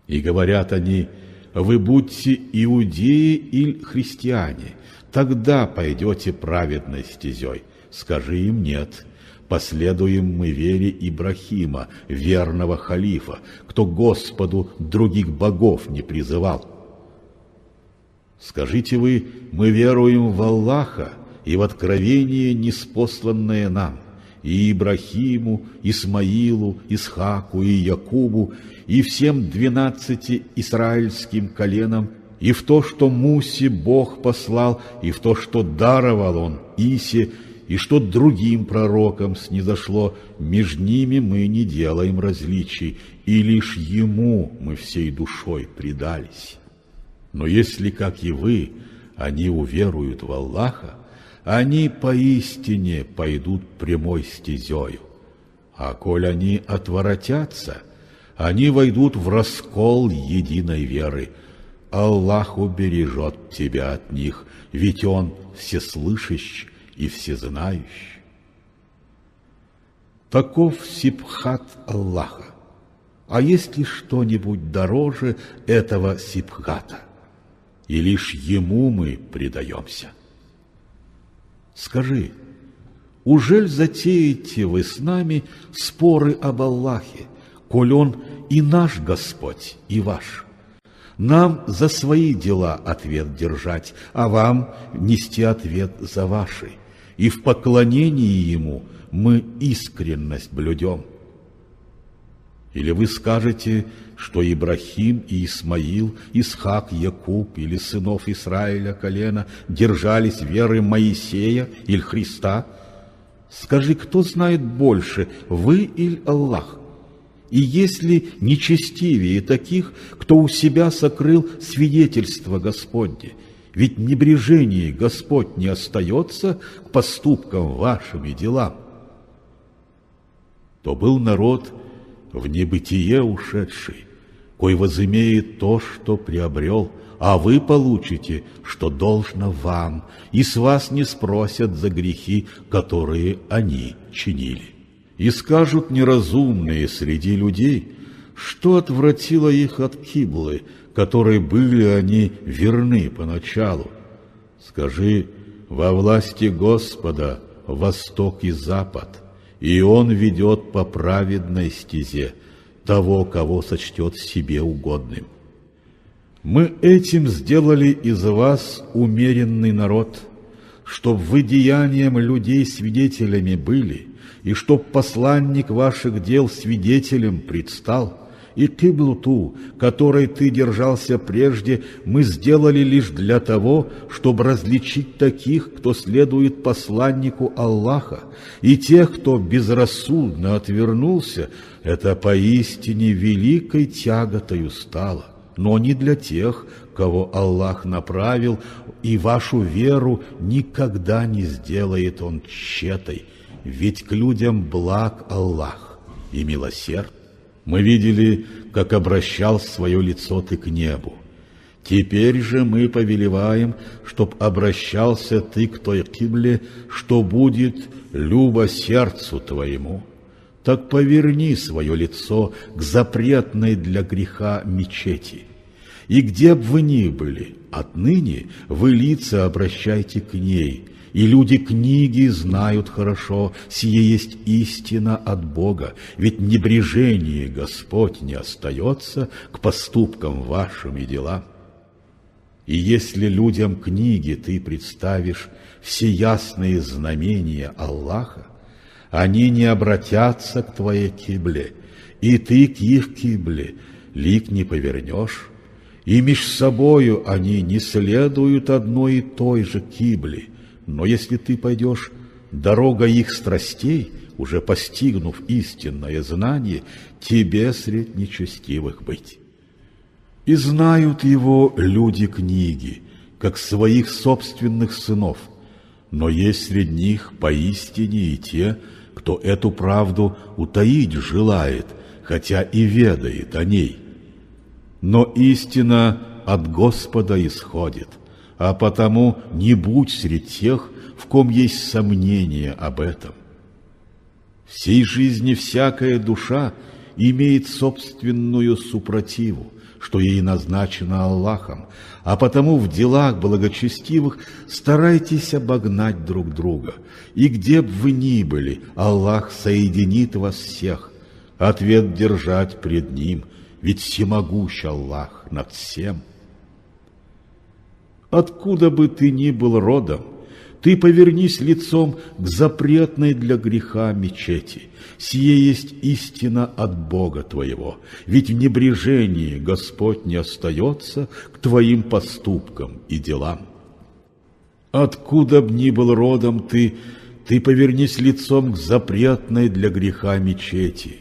И говорят они: вы будьте иудеи или христиане, тогда пойдете праведной стезей. Скажи им: нет, последуем мы вере Ибрахима, верного халифа, кто Господу других богов не призывал. Скажите вы: мы веруем в Аллаха и в откровение, ниспосланное нам, и Ибрахиму, Исмаилу, Исхаку и Якубу, и всем 12 израильским коленам, и в то, что Мусе Бог послал, и в то, что даровал Он Исе, и что другим пророкам снизошло, между ними мы не делаем различий, и лишь Ему мы всей душой предались. Но если, как и вы, они уверуют в Аллаха, они поистине пойдут прямой стезею. А коль они отворотятся, они войдут в раскол единой веры. Аллах убережет тебя от них, ведь Он всеслышащ и всезнающий. Таков сибхат Аллаха. А есть ли что-нибудь дороже этого Сибхата? И лишь ему мы предаемся. Скажи, ужель затеете вы с нами споры об Аллахе, коль Он и наш Господь, и ваш? Нам за свои дела ответ держать, а вам нести ответ за ваши. И в поклонении Ему мы искренность блюдем. Или вы скажете, что Ибрахим и Исмаил, Исхак, Якуб или сынов Израиля колена держались веры Моисея или Христа? Скажи, кто знает больше, вы или Аллах? И есть ли нечестивее таких, кто у себя сокрыл свидетельство Господне? Ведь небрежение Господь не остается к поступкам вашим и делам. То был народ в небытие ушедший, кой возымеет то, что приобрел, а вы получите, что должно вам, и с вас не спросят за грехи, которые они чинили. И скажут неразумные среди людей, что отвратило их от киблы, которой были они верны поначалу. Скажи, во власти Господа восток и запад, и Он ведет по праведной стезе того, кого сочтет себе угодным. Мы этим сделали из вас умеренный народ, чтоб вы деянием людей свидетелями были, и чтоб посланник ваших дел свидетелем предстал. И киблу ту, которой ты держался прежде, мы сделали лишь для того, чтобы различить таких, кто следует посланнику Аллаха, и тех, кто безрассудно отвернулся. Это поистине великой тяготою стало, но не для тех, кого Аллах направил, и вашу веру никогда не сделает Он тщетой, ведь к людям благ Аллах и милосерд. Мы видели, как обращал свое лицо ты к небу. Теперь же мы повелеваем, чтоб обращался ты к той кибле, что будет любо сердцу твоему. Так поверни свое лицо к запретной для греха мечети. И где б вы ни были, отныне вы лица обращайте к ней, и люди книги знают хорошо, сие есть истина от Бога, ведь небрежение Господь не остается к поступкам вашим и делам. И если людям книги ты представишь все ясные знамения Аллаха, они не обратятся к твоей кибле, и ты к их кибле лик не повернешь, и меж собою они не следуют одной и той же кибле. Но если ты пойдешь дорога их страстей, уже постигнув истинное знание, тебе средь нечестивых быть. И знают его люди книги, как своих собственных сынов, но есть среди них поистине и те, кто эту правду утаить желает, хотя и ведает о ней. Но истина от Господа исходит, а потому не будь среди тех, в ком есть сомнение об этом. В сей жизни всякая душа имеет собственную супротиву, что ей назначено Аллахом, а потому в делах благочестивых старайтесь обогнать друг друга, и где б вы ни были, Аллах соединит вас всех, ответ держать пред Ним, ведь всемогущ Аллах над всем. Откуда бы ты ни был родом, ты повернись лицом к запретной для греха мечети. Сие есть истина от Бога твоего, ведь в небрежении Господь не остается к твоим поступкам и делам. Откуда б ни был родом ты повернись лицом к запретной для греха мечети.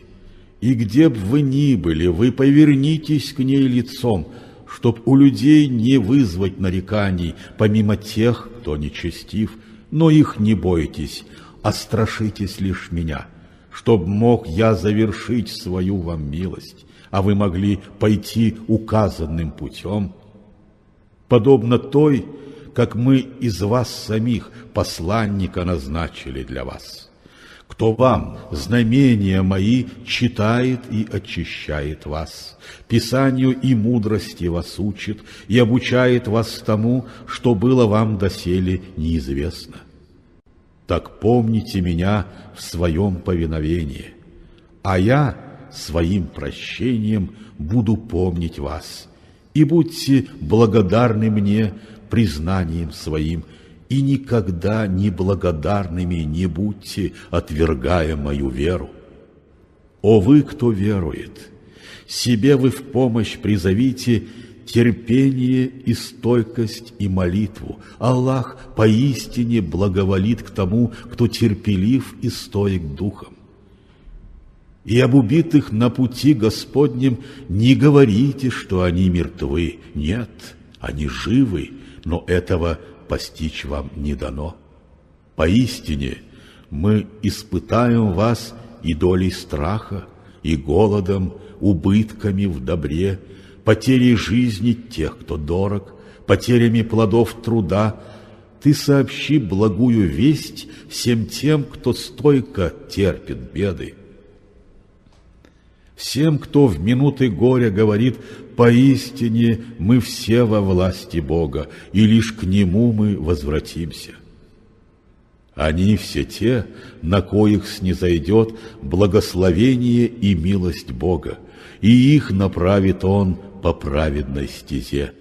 И где б вы ни были, вы повернитесь к ней лицом, чтоб у людей не вызвать нареканий, помимо тех, кто нечестив, но их не бойтесь, а страшитесь лишь меня, чтоб мог я завершить свою вам милость, а вы могли пойти указанным путем, подобно той, как мы из вас самих посланника назначили для вас. Кто вам знамения мои читает и очищает вас, Писанию и мудрости вас учит и обучает вас тому, что было вам доселе неизвестно. Так помните меня в своем повиновении, а я своим прощением буду помнить вас, и будьте благодарны мне признанием своим, и никогда неблагодарными не будьте, отвергая мою веру. О вы, кто верует, себе вы в помощь призовите терпение и стойкость и молитву. Аллах поистине благоволит к тому, кто терпелив и стоек духом. И об убитых на пути Господнем не говорите, что они мертвы. Нет, они живы, но этого постичь вам не дано. Поистине мы испытаем вас и долей страха, и голодом, убытками в добре, потерей жизни тех, кто дорог, потерями плодов труда. Ты сообщи благую весть всем тем, кто стойко терпит беды. Всем, кто в минуты горя говорит: «Поистине мы все во власти Бога, и лишь к Нему мы возвратимся». Они все те, на коих снизойдет благословение и милость Бога, и их направит Он по праведной стезе.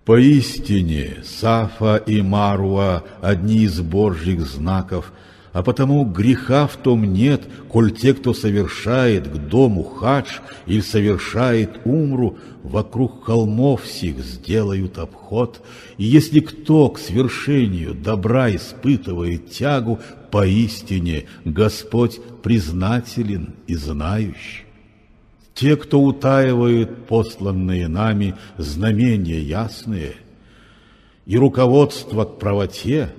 Поистине Сафа и Маруа – одни из Божьих знаков, а потому греха в том нет, коль те, кто совершает к дому хадж или совершает умру, вокруг холмов сих сделают обход. И если кто к свершению добра испытывает тягу, поистине Господь признателен и знающий. Те, кто утаивает посланные нами знамения ясные и руководство к правоте,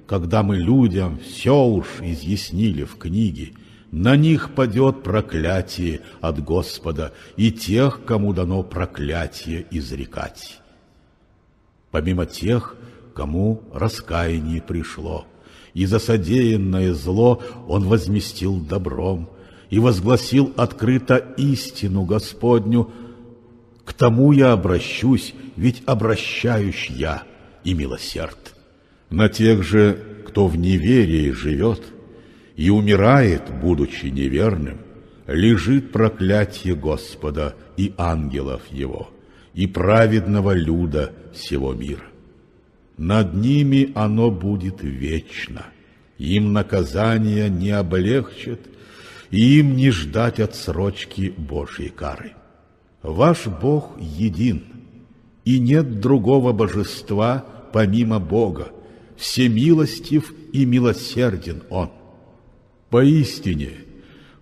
когда мы людям все уж изъяснили в книге, на них падет проклятие от Господа и тех, кому дано проклятие изрекать. Помимо тех, кому раскаяние пришло, и за содеянное зло он возместил добром и возгласил открыто истину Господню: «К тому я обращусь, ведь обращаюсь я и милосерд». На тех же, кто в неверии живет и умирает, будучи неверным, лежит проклятие Господа и ангелов Его, и праведного люда всего мира. Над ними оно будет вечно, им наказание не облегчит, и им не ждать отсрочки Божьей кары. Ваш Бог един, и нет другого божества помимо Бога, всемилостив и милосерден Он. Поистине,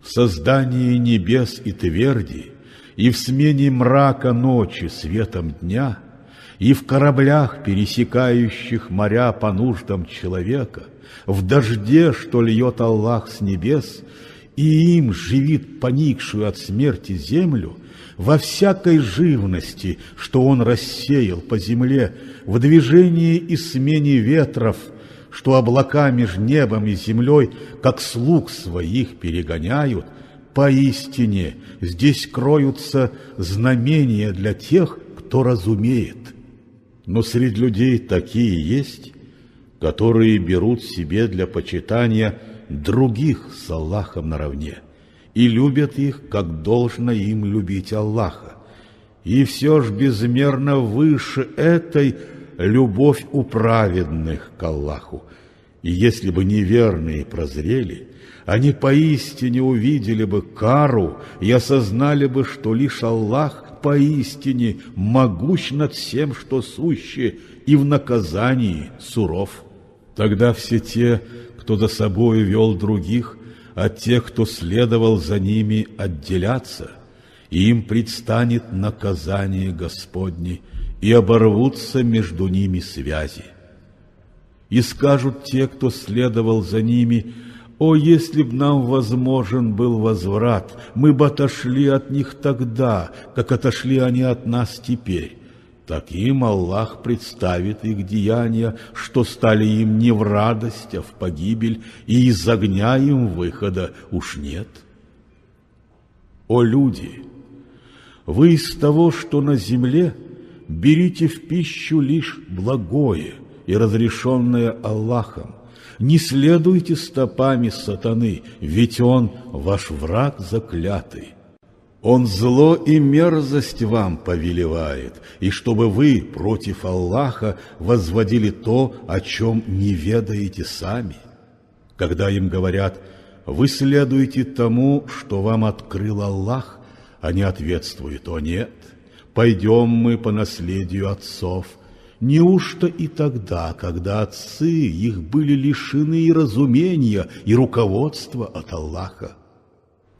в создании небес и тверди, и в смене мрака ночи светом дня, и в кораблях, пересекающих моря по нуждам человека, в дожде, что льет Аллах с небес, и им живит поникшую от смерти землю, во всякой живности, что Он рассеял по земле, в движении и смене ветров, что облака меж небом и землей, как слуг своих перегоняют, поистине здесь кроются знамения для тех, кто разумеет. Но среди людей такие есть, которые берут себе для почитания других с Аллахом наравне и любят их, как должно им любить Аллаха. И все ж безмерно выше этой любовь у праведных к Аллаху. И если бы неверные прозрели, они поистине увидели бы кару и осознали бы, что лишь Аллах поистине могущ над всем, что суще, и в наказании суров. Тогда все те, кто за собой вел других, от тех, кто следовал за ними, отделятся, и им предстанет наказание Господне, и оборвутся между ними связи. И скажут те, кто следовал за ними: «О, если б нам возможен был возврат, мы бы отошли от них тогда, как отошли они от нас теперь». таким Аллах представит их деяния, что стали им не в радость, а в погибель, и из огня им выхода уж нет. О люди! Вы из того, что на земле, берите в пищу лишь благое и разрешенное Аллахом. Не следуйте стопами сатаны, ведь он ваш враг заклятый. Он зло и мерзость вам повелевает, и чтобы вы против Аллаха возводили то, о чем не ведаете сами. Когда им говорят: вы следуете тому, что вам открыл Аллах, они ответствуют: о нет, пойдем мы по наследию отцов. Неужто и тогда, когда отцы их были лишены и разумения, и руководства от Аллаха?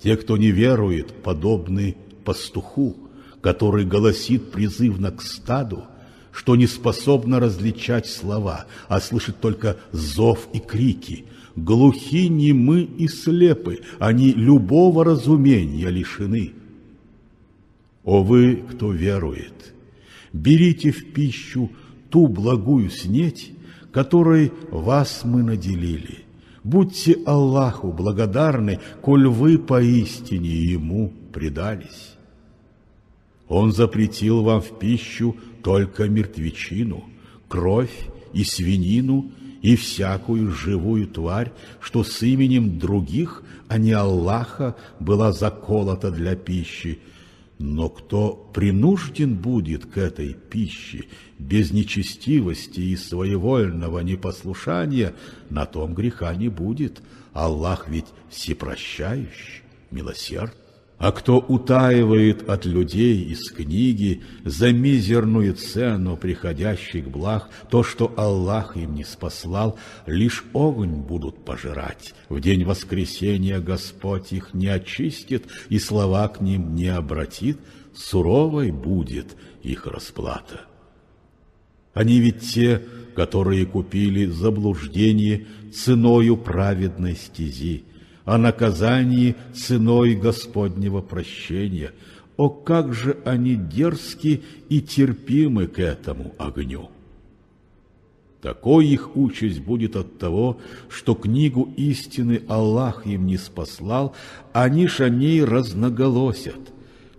Те, кто не верует, подобны пастуху, который голосит призывно к стаду, что не способно различать слова, а слышит только зов и крики. Глухи, немы и слепы, они любого разумения лишены. О вы, кто верует, берите в пищу ту благую снеть, которой вас мы наделили. Будьте Аллаху благодарны, коль вы поистине Ему предались. Он запретил вам в пищу только мертвечину, кровь и свинину, и всякую живую тварь, что с именем других, а не Аллаха, была заколота для пищи. Но кто принужден будет к этой пище без нечестивости и своевольного непослушания, на том греха не будет. Аллах ведь всепрощающий, милосердный. А кто утаивает от людей из книги за мизерную цену приходящих благ то, что Аллах им не спаслал, лишь огонь будут пожирать. В день воскресения Господь их не очистит и слова к ним не обратит, суровой будет их расплата. Они ведь те, которые купили заблуждение ценою праведной стези, о наказании ценой Господнего прощения. О, как же они дерзки и терпимы к этому огню! Такой их участь будет от того, что книгу истины Аллах им не спаслал, они ж о ней разноголосят.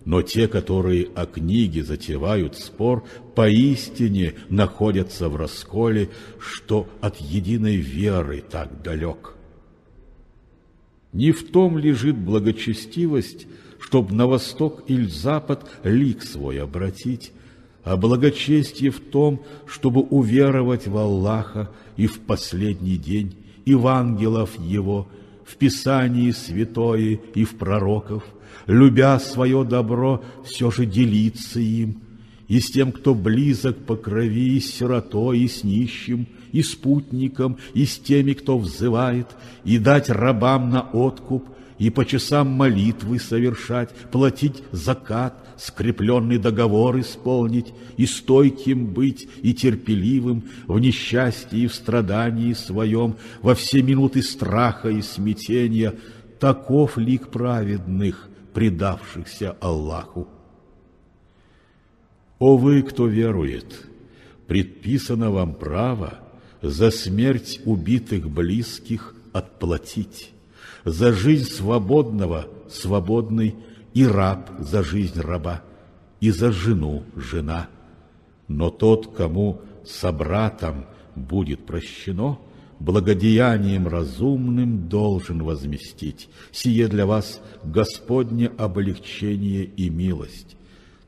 Но те, которые о книге затевают спор, поистине находятся в расколе, что от единой веры так далек. Не в том лежит благочестивость, чтоб на восток или запад лик свой обратить, а благочестие в том, чтобы уверовать в Аллаха и в последний день, и в ангелов Его, в Писании святое и в пророков, любя свое добро, все же делиться им, и с тем, кто близок по крови, и с сиротой, и с нищим, и спутником, и с теми, кто взывает, и дать рабам на откуп, и по часам молитвы совершать, платить закат, скрепленный договор исполнить, и стойким быть, и терпеливым в несчастье и в страдании своем, во все минуты страха и смятения. Таков лик праведных, предавшихся Аллаху. О вы, кто верует, предписано вам право за смерть убитых близких отплатить, за жизнь свободного свободный, и раб за жизнь раба, и за жену жена. Но тот, кому собратом будет прощено, благодеянием разумным должен возместить. Сие для вас Господне облегчение и милость.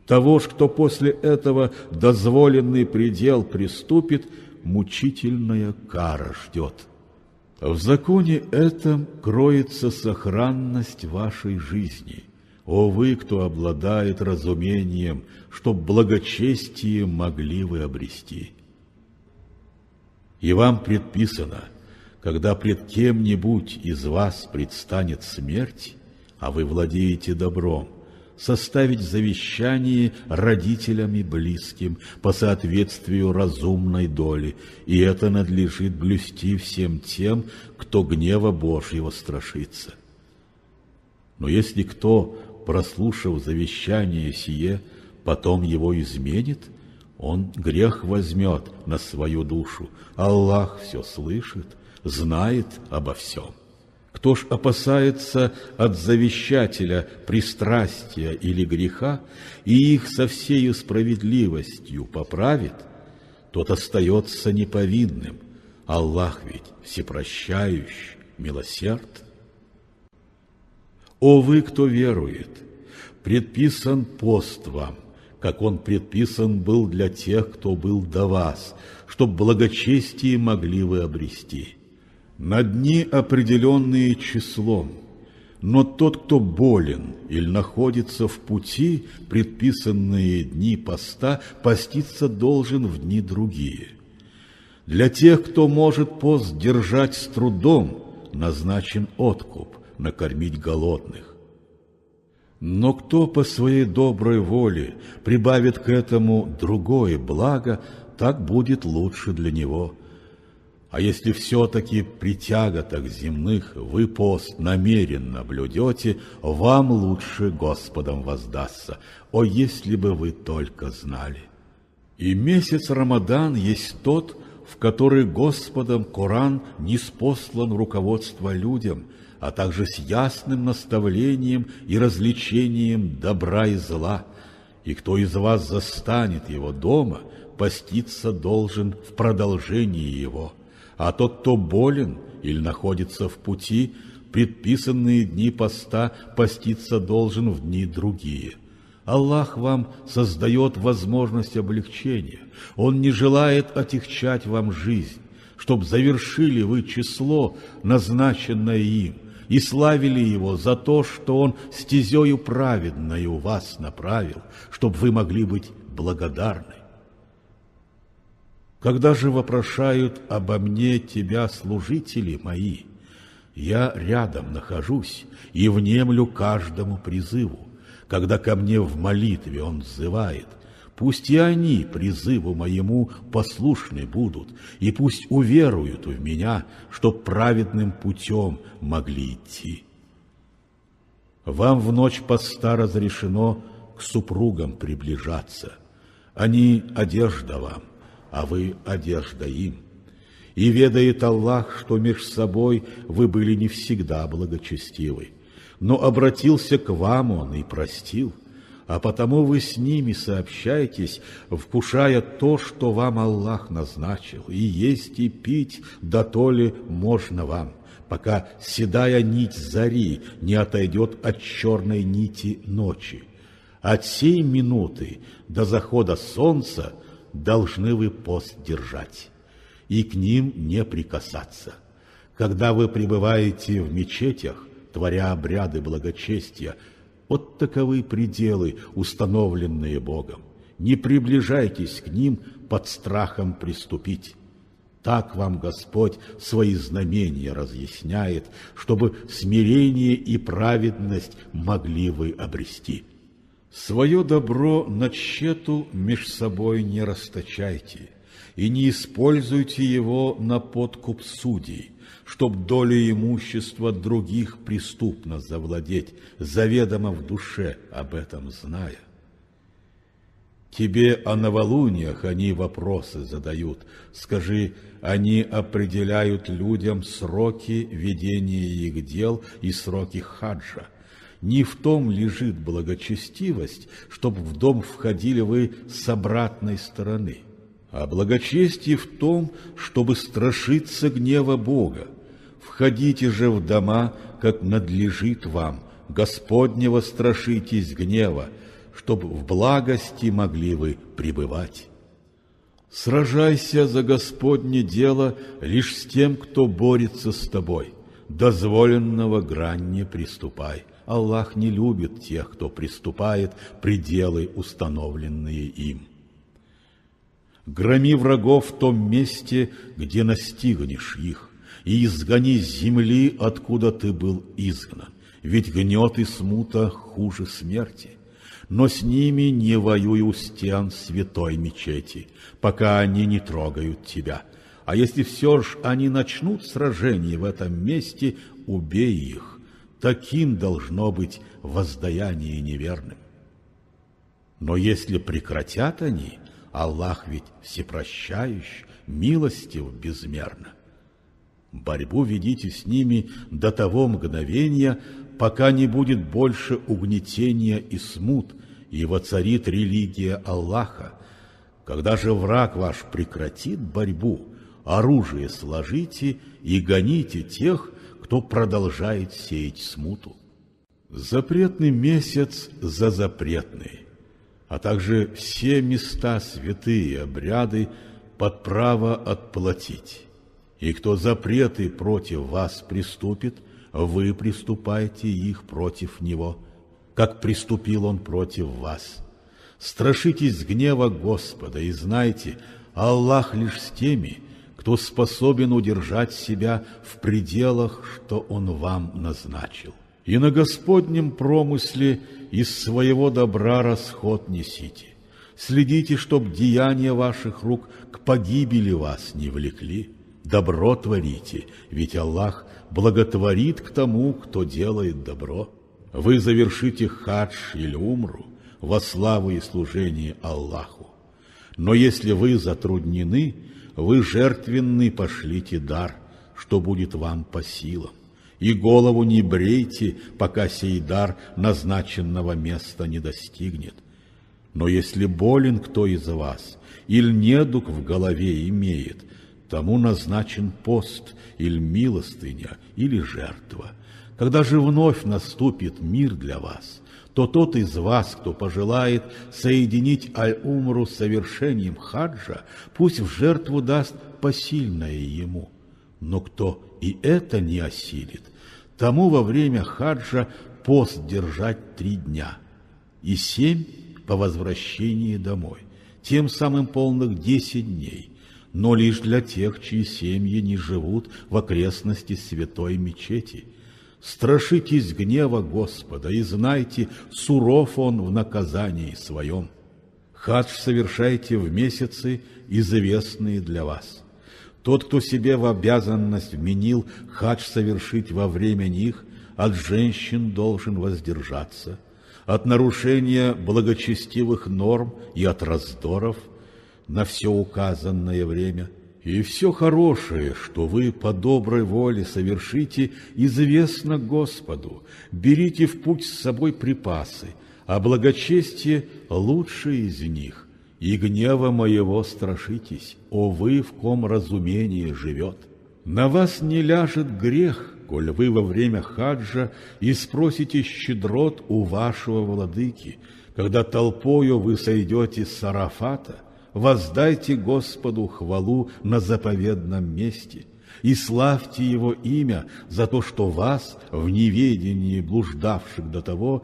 Того ж, кто после этого дозволенный предел приступит, мучительная кара ждет. В законе этом кроется сохранность вашей жизни. О вы, кто обладает разумением, чтоб благочестие могли вы обрести. И вам предписано, когда пред кем-нибудь из вас предстанет смерть, а вы владеете добром, составить завещание родителям и близким по соответствию разумной доли, и это надлежит блюсти всем тем, кто гнева Божьего страшится. Но если кто, прослушав завещание сие, потом его изменит, он грех возьмет на свою душу. Аллах все слышит, знает обо всем. Кто ж опасается от завещателя пристрастия или греха и их со всею справедливостью поправит, тот остается неповинным. Аллах ведь всепрощающий, милосерд. О вы, кто верует, предписан пост вам, как он предписан был для тех, кто был до вас, чтоб благочестие могли вы обрести. На дни, определенные числом, но тот, кто болен или находится в пути, предписанные дни поста, поститься должен в дни другие. Для тех, кто может пост держать с трудом, назначен откуп, накормить голодных. Но кто по своей доброй воле прибавит к этому другое благо, так будет лучше для него. А если все-таки при тяготах земных вы пост намеренно блюдете, вам лучше Господом воздастся. О, если бы вы только знали! И месяц Рамадан есть тот, в который Господом Коран ниспослан руководство людям, а также с ясным наставлением и развлечением добра и зла. И кто из вас застанет его дома, поститься должен в продолжении его. А тот, кто болен или находится в пути, предписанные дни поста поститься должен в дни другие. Аллах вам создает возможность облегчения. Он не желает отягчать вам жизнь, чтоб завершили вы число, назначенное им, и славили его за то, что он стезею праведною вас направил, чтоб вы могли быть благодарны. Когда же вопрошают обо мне тебя служители мои, я рядом нахожусь и внемлю каждому призыву. Когда ко мне в молитве он взывает, пусть и они призыву моему послушны будут, и пусть уверуют в меня, чтоб праведным путем могли идти. Вам в ночь поста разрешено к супругам приближаться. Они одежда вам, а вы одежда им. И ведает Аллах, что меж собой вы были не всегда благочестивы, но обратился к вам он и простил, а потому вы с ними сообщаетесь, вкушая то, что вам Аллах назначил, и есть и пить, да то ли можно вам, пока седая нить зари не отойдет от черной нити ночи. От сей минуты до захода солнца должны вы пост держать и к ним не прикасаться. Когда вы пребываете в мечетях, творя обряды благочестия, вот таковы пределы, установленные Богом. Не приближайтесь к ним под страхом приступить. Так вам Господь свои знамения разъясняет, чтобы смирение и праведность могли вы обрести. Свое добро на тщету меж собой не расточайте, и не используйте его на подкуп судей, чтоб долей имущества других преступно завладеть, заведомо в душе об этом зная. Тебе о новолуниях они вопросы задают. Скажи, они определяют людям сроки ведения их дел и сроки хаджа. Не в том лежит благочестивость, чтоб в дом входили вы с обратной стороны, а благочестие в том, чтобы страшиться гнева Бога. Входите же в дома, как надлежит вам, Господнего страшитесь гнева, чтоб в благости могли вы пребывать. Сражайся за Господне дело лишь с тем, кто борется с тобой. Дозволенного грань не приступай. Аллах не любит тех, кто приступает пределы, установленные им. Громи врагов в том месте, где настигнешь их, и изгони с земли, откуда ты был изгнан. Ведь гнет и смута хуже смерти. Но с ними не воюй у стен святой мечети, пока они не трогают тебя. А если все ж они начнут сражение в этом месте, убей их. Таким должно быть воздаяние неверным. Но если прекратят они, Аллах ведь всепрощающий, милостив безмерно. Борьбу ведите с ними до того мгновения, пока не будет больше угнетения и смут, и воцарит религия Аллаха. Когда же враг ваш прекратит борьбу, оружие сложите и гоните тех, кто продолжает сеять смуту. Запретный месяц за запретный, а также все места святые обряды под право отплатить. И кто запреты против вас приступит, вы приступайте их против него, как приступил он против вас. Страшитесь гнева Господа и знайте, Аллах лишь с теми, кто способен удержать себя в пределах, что Он вам назначил. И на Господнем промысле из своего добра расход несите. Следите, чтоб деяния ваших рук к погибели вас не влекли. Добро творите, ведь Аллах благотворит к тому, кто делает добро. Вы завершите хадж или умру во славу и служение Аллаху. Но если вы затруднены, вы жертвенный пошлите дар, что будет вам по силам. И голову не брейте, пока сей дар назначенного места не достигнет. Но если болен кто из вас, или недуг в голове имеет, тому назначен пост, или милостыня, или жертва. Когда же вновь наступит мир для вас, то тот из вас, кто пожелает соединить аль-умру с совершением хаджа, пусть в жертву даст посильное ему. Но кто и это не осилит, тому во время хаджа пост держать 3 дня и 7 по возвращении домой, тем самым полных 10 дней, но лишь для тех, чьи семьи не живут в окрестности святой мечети. Страшитесь гнева Господа и знайте, суров Он в наказании своем. Хадж совершайте в месяцы, известные для вас. Тот, кто себе в обязанность вменил хадж совершить во время них, от женщин должен воздержаться, от нарушения благочестивых норм и от раздоров на все указанное время. И все хорошее, что вы по доброй воле совершите, известно Господу. Берите в путь с собой припасы, а благочестие лучшее из них. И гнева моего страшитесь, о вы, в ком разумение живет. На вас не ляжет грех, коль вы во время хаджа и спросите щедрот у вашего владыки, когда толпою вы сойдете с Арафата. Воздайте Господу хвалу на заповедном месте и славьте Его имя за то, что вас, в неведении блуждавших до того,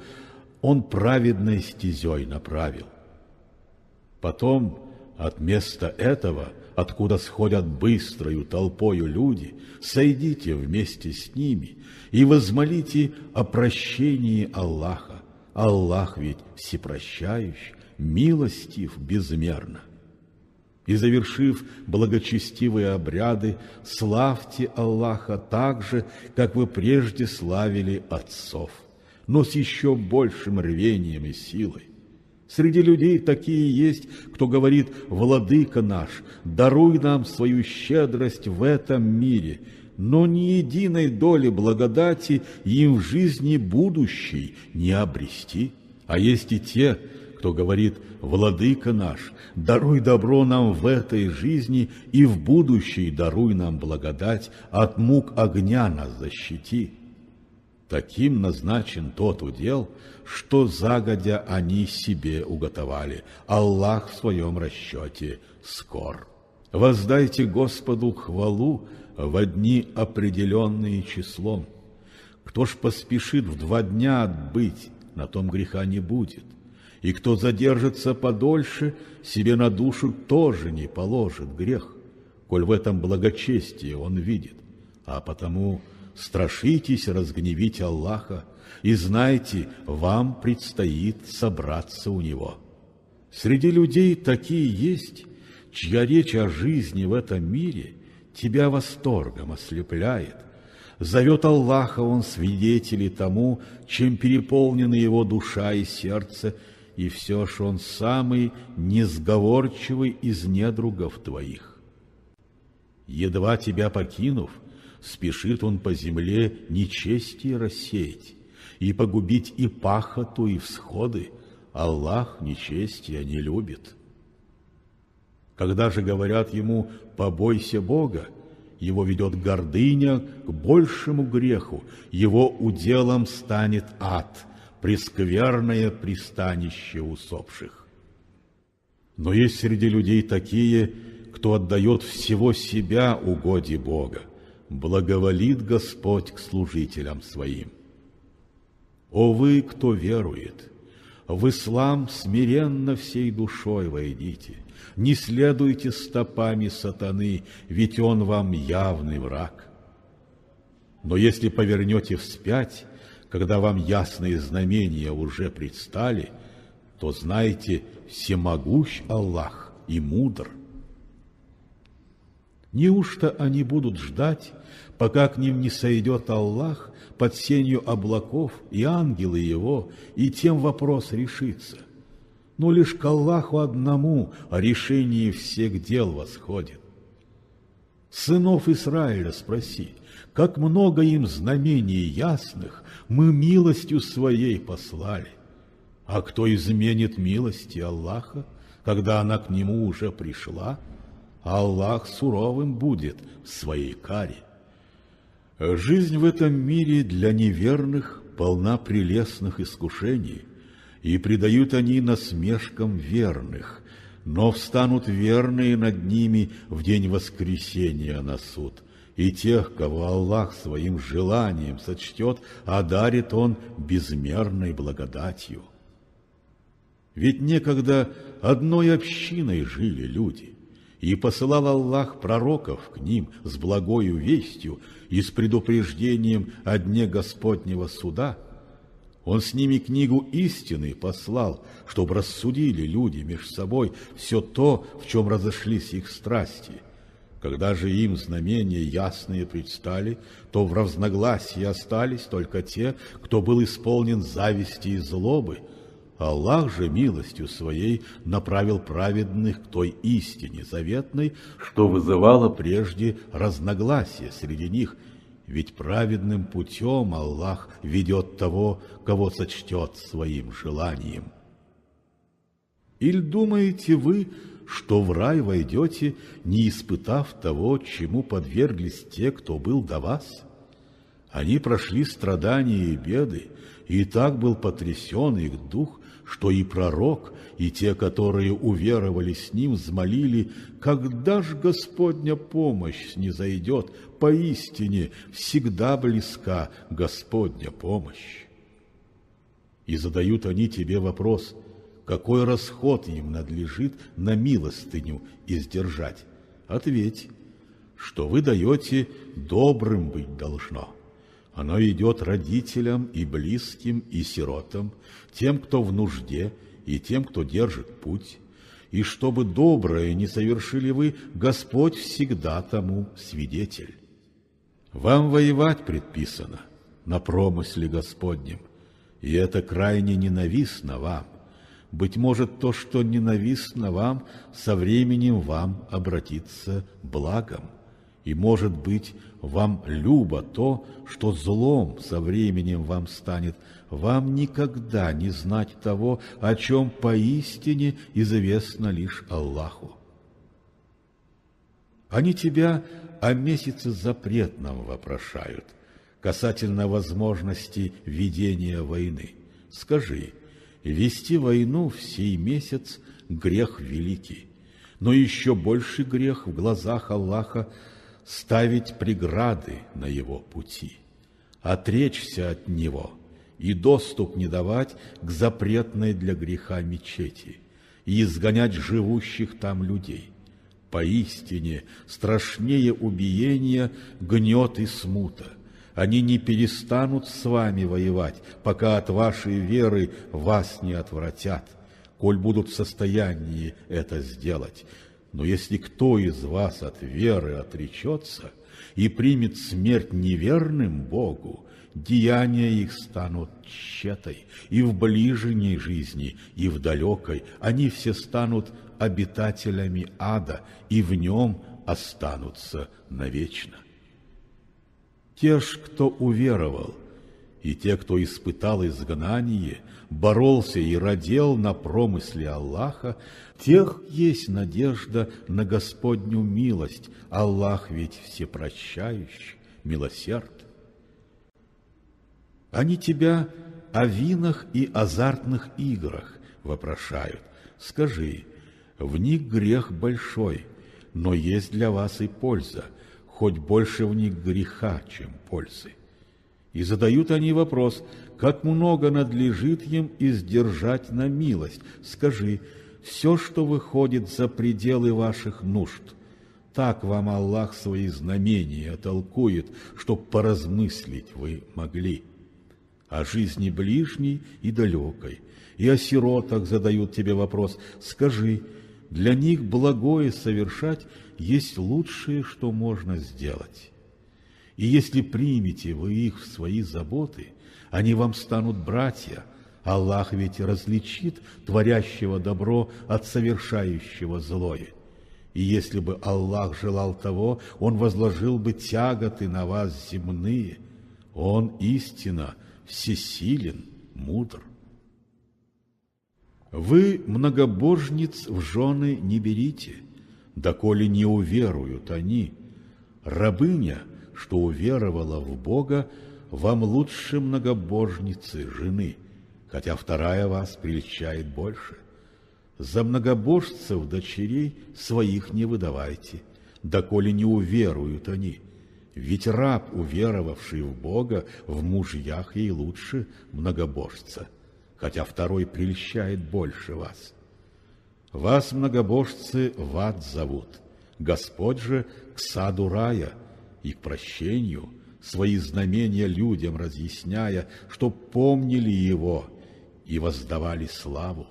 Он праведной стезей направил. Потом от места этого, откуда сходят быстрою толпою люди, сойдите вместе с ними и возмолите о прощении Аллаха. Аллах ведь всепрощающий, милостив безмерно. И, завершив благочестивые обряды, славьте Аллаха так же, как вы прежде славили отцов, но с еще большим рвением и силой. Среди людей такие есть, кто говорит: «Владыка наш, даруй нам свою щедрость в этом мире», но ни единой доли благодати им в жизни будущей не обрести. А есть и те, кто говорит: «Владыка наш, даруй добро нам в этой жизни и в будущей даруй нам благодать, от мук огня нас защити». Таким назначен тот удел, что загодя они себе уготовали. Аллах в своем расчете скор. Воздайте Господу хвалу во дни, определенные числом. Кто ж поспешит в 2 дня отбыть, на том греха не будет. И кто задержится подольше, себе на душу тоже не положит грех, коль в этом благочестие он видит. А потому страшитесь разгневить Аллаха и знайте, вам предстоит собраться у Него. Среди людей такие есть, чья речь о жизни в этом мире тебя восторгом ослепляет. Зовет Аллаха он свидетелей тому, чем переполнены его душа и сердце, и все ж он самый несговорчивый из недругов твоих. Едва тебя покинув, спешит он по земле нечестие рассеять, и погубить и пахоту, и всходы. Аллах нечестия не любит. Когда же говорят ему «побойся Бога», его ведет гордыня к большему греху, его уделом станет ад, прескверное пристанище усопших. Но есть среди людей такие, кто отдает всего себя угоде Бога, благоволит Господь к служителям своим. О вы, кто верует, в ислам смиренно всей душой войдите, не следуйте стопами сатаны, ведь он вам явный враг. Но если повернете вспять, когда вам ясные знамения уже предстали, то знайте, всемогущ Аллах и мудр. Неужто они будут ждать, пока к ним не сойдет Аллах под сенью облаков и ангелы Его, и тем вопрос решится? Но лишь к Аллаху одному о решении всех дел восходит. Сынов Израиля спроси, как много им знамений ясных мы милостью Своей послали. А кто изменит милости Аллаха, когда она к нему уже пришла? Аллах суровым будет в своей каре. Жизнь в этом мире для неверных полна прелестных искушений, и предают они насмешкам верных, но встанут верные над ними в день воскресения на суд, и тех, кого Аллах своим желанием сочтет, одарит Он безмерной благодатью. Ведь некогда одной общиной жили люди, и посылал Аллах пророков к ним с благою вестью и с предупреждением о дне Господнего суда. Он с ними книгу истины послал, чтобы рассудили люди меж собой все то, в чем разошлись их страсти. Когда же им знамения ясные предстали, то в разногласии остались только те, кто был исполнен зависти и злобы. Аллах же милостью Своей направил праведных к той истине заветной, что вызывало прежде разногласия среди них, ведь праведным путем Аллах ведет того, кого сочтет своим желанием. Или думаете вы, что в рай войдете, не испытав того, чему подверглись те, кто был до вас? Они прошли страдания и беды, и так был потрясен их дух, что и пророк, и те, которые уверовали с ним, взмолили, когда ж Господня помощь снизойдет, поистине всегда близка Господня помощь. И задают они тебе вопрос, какой расход им надлежит на милостыню издержать. Ответь, что вы даете, добрым быть должно. Оно идет родителям и близким, и сиротам, тем, кто в нужде, и тем, кто держит путь. И чтобы доброе не совершили вы, Господь всегда тому свидетель. Вам воевать предписано на промысле Господнем, и это крайне ненавистно вам. Быть может, то, что ненавистно вам, со временем вам обратится благом. И, может быть, вам любо то, что злом со временем вам станет, вам никогда не знать того, о чем поистине известно лишь Аллаху. Они тебя о месяце запретном вопрошают, касательно возможности ведения войны. Скажи, вести войну в сей месяц – грех великий, но еще больше грех в глазах Аллаха – ставить преграды на его пути, отречься от него и доступ не давать к запретной для греха мечети и изгонять живущих там людей. Поистине страшнее убиения гнет и смута. Они не перестанут с вами воевать, пока от вашей веры вас не отвратят, коль будут в состоянии это сделать. Но если кто из вас от веры отречется и примет смерть неверным Богу, деяния их станут тщетой, и в ближней жизни, и в далекой они все станут обитателями ада, и в нем останутся навечно. Те ж, кто уверовал, и те, кто испытал изгнание, боролся и родил на промысле Аллаха, тех есть надежда на Господню милость. Аллах ведь всепрощающий, милосерд. Они тебя о винах и азартных играх вопрошают. Скажи, в них грех большой, но есть для вас и польза, хоть больше в них греха, чем пользы. И задают они вопрос, как много надлежит им издержать на милость. Скажи, все, что выходит за пределы ваших нужд, так вам Аллах свои знамения толкует, чтоб поразмыслить вы могли. О жизни ближней и далекой, и о сиротах задают тебе вопрос. Скажи, для них благое совершать есть лучшее, что можно сделать. И если примете вы их в свои заботы, они вам станут братья. Аллах ведь различит творящего добро от совершающего злое. И если бы Аллах желал того, Он возложил бы тяготы на вас земные. Он истинно всесилен, мудр. Вы многобожниц в жены не берите, доколе не уверуют они. Рабыня, что уверовала в Бога, вам лучше многобожницы жены, хотя вторая вас прельщает больше. За многобожцев дочерей своих не выдавайте, доколе не уверуют они. Ведь раб, уверовавший в Бога, в мужьях ей лучше многобожца, хотя второй прельщает больше вас. Вас, многобожцы, в ад зовут, Господь же к саду рая и к прощению, свои знамения людям разъясняя, чтоб помнили Его и воздавали славу.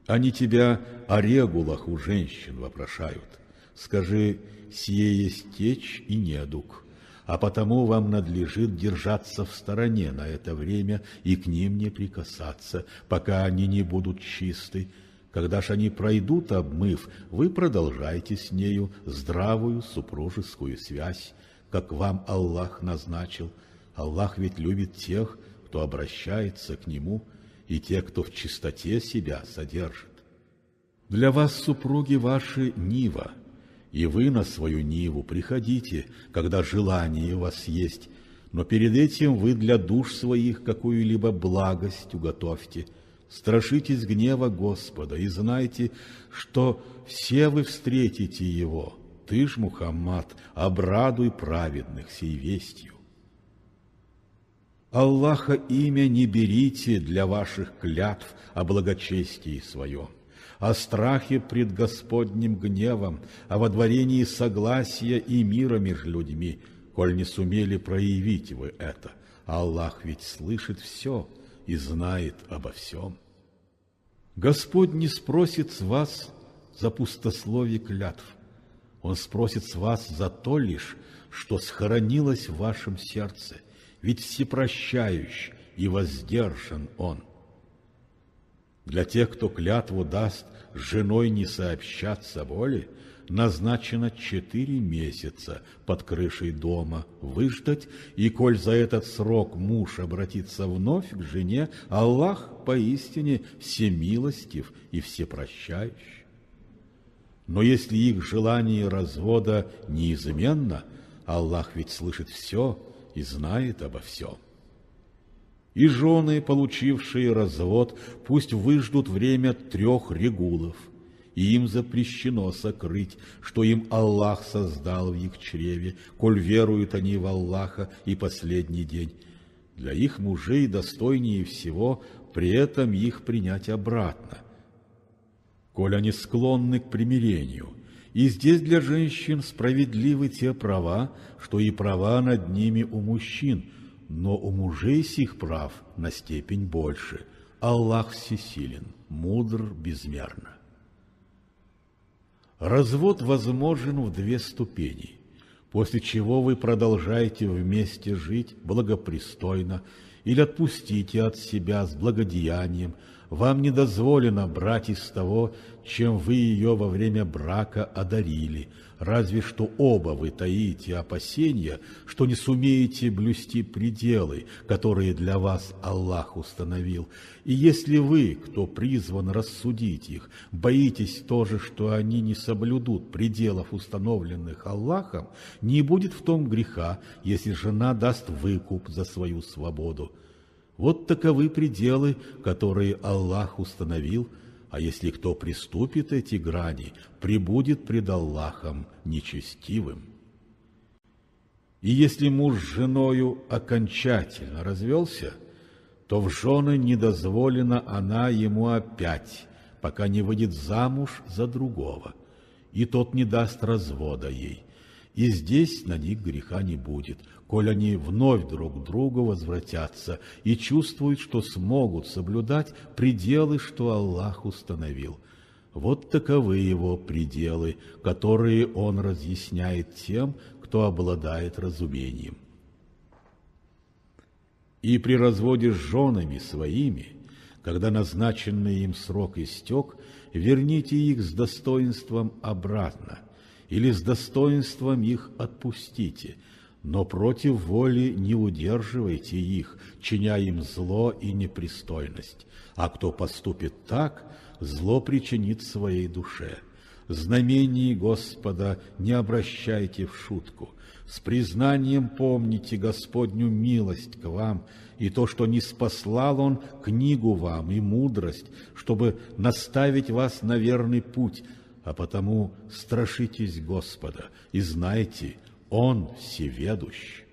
Они тебя о регулах у женщин вопрошают. Скажи, сие есть течь и недуг, а потому вам надлежит держаться в стороне на это время и к ним не прикасаться, пока они не будут чисты. Когда ж они пройдут, обмыв, вы продолжайте с нею здравую супружескую связь, как вам Аллах назначил. Аллах ведь любит тех, кто обращается к Нему, и тех, кто в чистоте себя содержит. Для вас, супруги ваши, нива, и вы на свою ниву приходите, когда желание у вас есть, но перед этим вы для душ своих какую-либо благость уготовьте. Страшитесь гнева Господа и знайте, что все вы встретите Его. Ты ж, Мухаммад, обрадуй праведных сей вестью. Аллаха имя не берите для ваших клятв о благочестии своем, о страхе пред Господним гневом, о водворении согласия и мира между людьми, коль не сумели проявить вы это. Аллах ведь слышит все и знает обо всем. Господь не спросит с вас за пустословие клятв. Он спросит с вас за то лишь, что схоронилось в вашем сердце, ведь всепрощающий и воздержан Он. Для тех, кто клятву даст с женой не сообщаться боли, назначено 4 месяца под крышей дома выждать, и коль за этот срок муж обратится вновь к жене, Аллах поистине всемилостив и всепрощающий. Но если их желание развода неизменно, Аллах ведь слышит все и знает обо всем. И жены, получившие развод, пусть выждут время 3 регулов, и им запрещено сокрыть, что им Аллах создал в их чреве, коль веруют они в Аллаха и последний день. Для их мужей достойнее всего при этом их принять обратно, коль они склонны к примирению. И здесь для женщин справедливы те права, что и права над ними у мужчин, но у мужей сих прав на степень больше. Аллах всесилен, мудр безмерно. Развод возможен в 2 ступени. после чего вы продолжаете вместе жить благопристойно или отпустите от себя с благодеянием, вам не дозволено брать из того, чем вы ее во время брака одарили, разве что оба вы таите опасения, что не сумеете блюсти пределы, которые для вас Аллах установил. И если вы, кто призван рассудить их, боитесь тоже, что они не соблюдут пределов, установленных Аллахом, не будет в том греха, если жена даст выкуп за свою свободу. Вот таковы пределы, которые Аллах установил, а если кто приступит эти грани, пребудет пред Аллахом нечестивым. И если муж с женою окончательно развелся, то в жены не дозволена она ему опять, пока не выйдет замуж за другого, и тот не даст развода ей. И здесь на них греха не будет, коль они вновь друг к другу возвратятся и чувствуют, что смогут соблюдать пределы, что Аллах установил. Вот таковы его пределы, которые он разъясняет тем, кто обладает разумением. И при разводе с женами своими, когда назначенный им срок истек, верните их с достоинством обратно, или с достоинством их отпустите, но против воли не удерживайте их, чиня им зло и непристойность. А кто поступит так, зло причинит своей душе. Знамений Господа не обращайте в шутку. С признанием помните Господню милость к вам и то, что ниспослал Он книгу вам и мудрость, чтобы наставить вас на верный путь, а потому страшитесь Господа и знайте, Он всеведущ.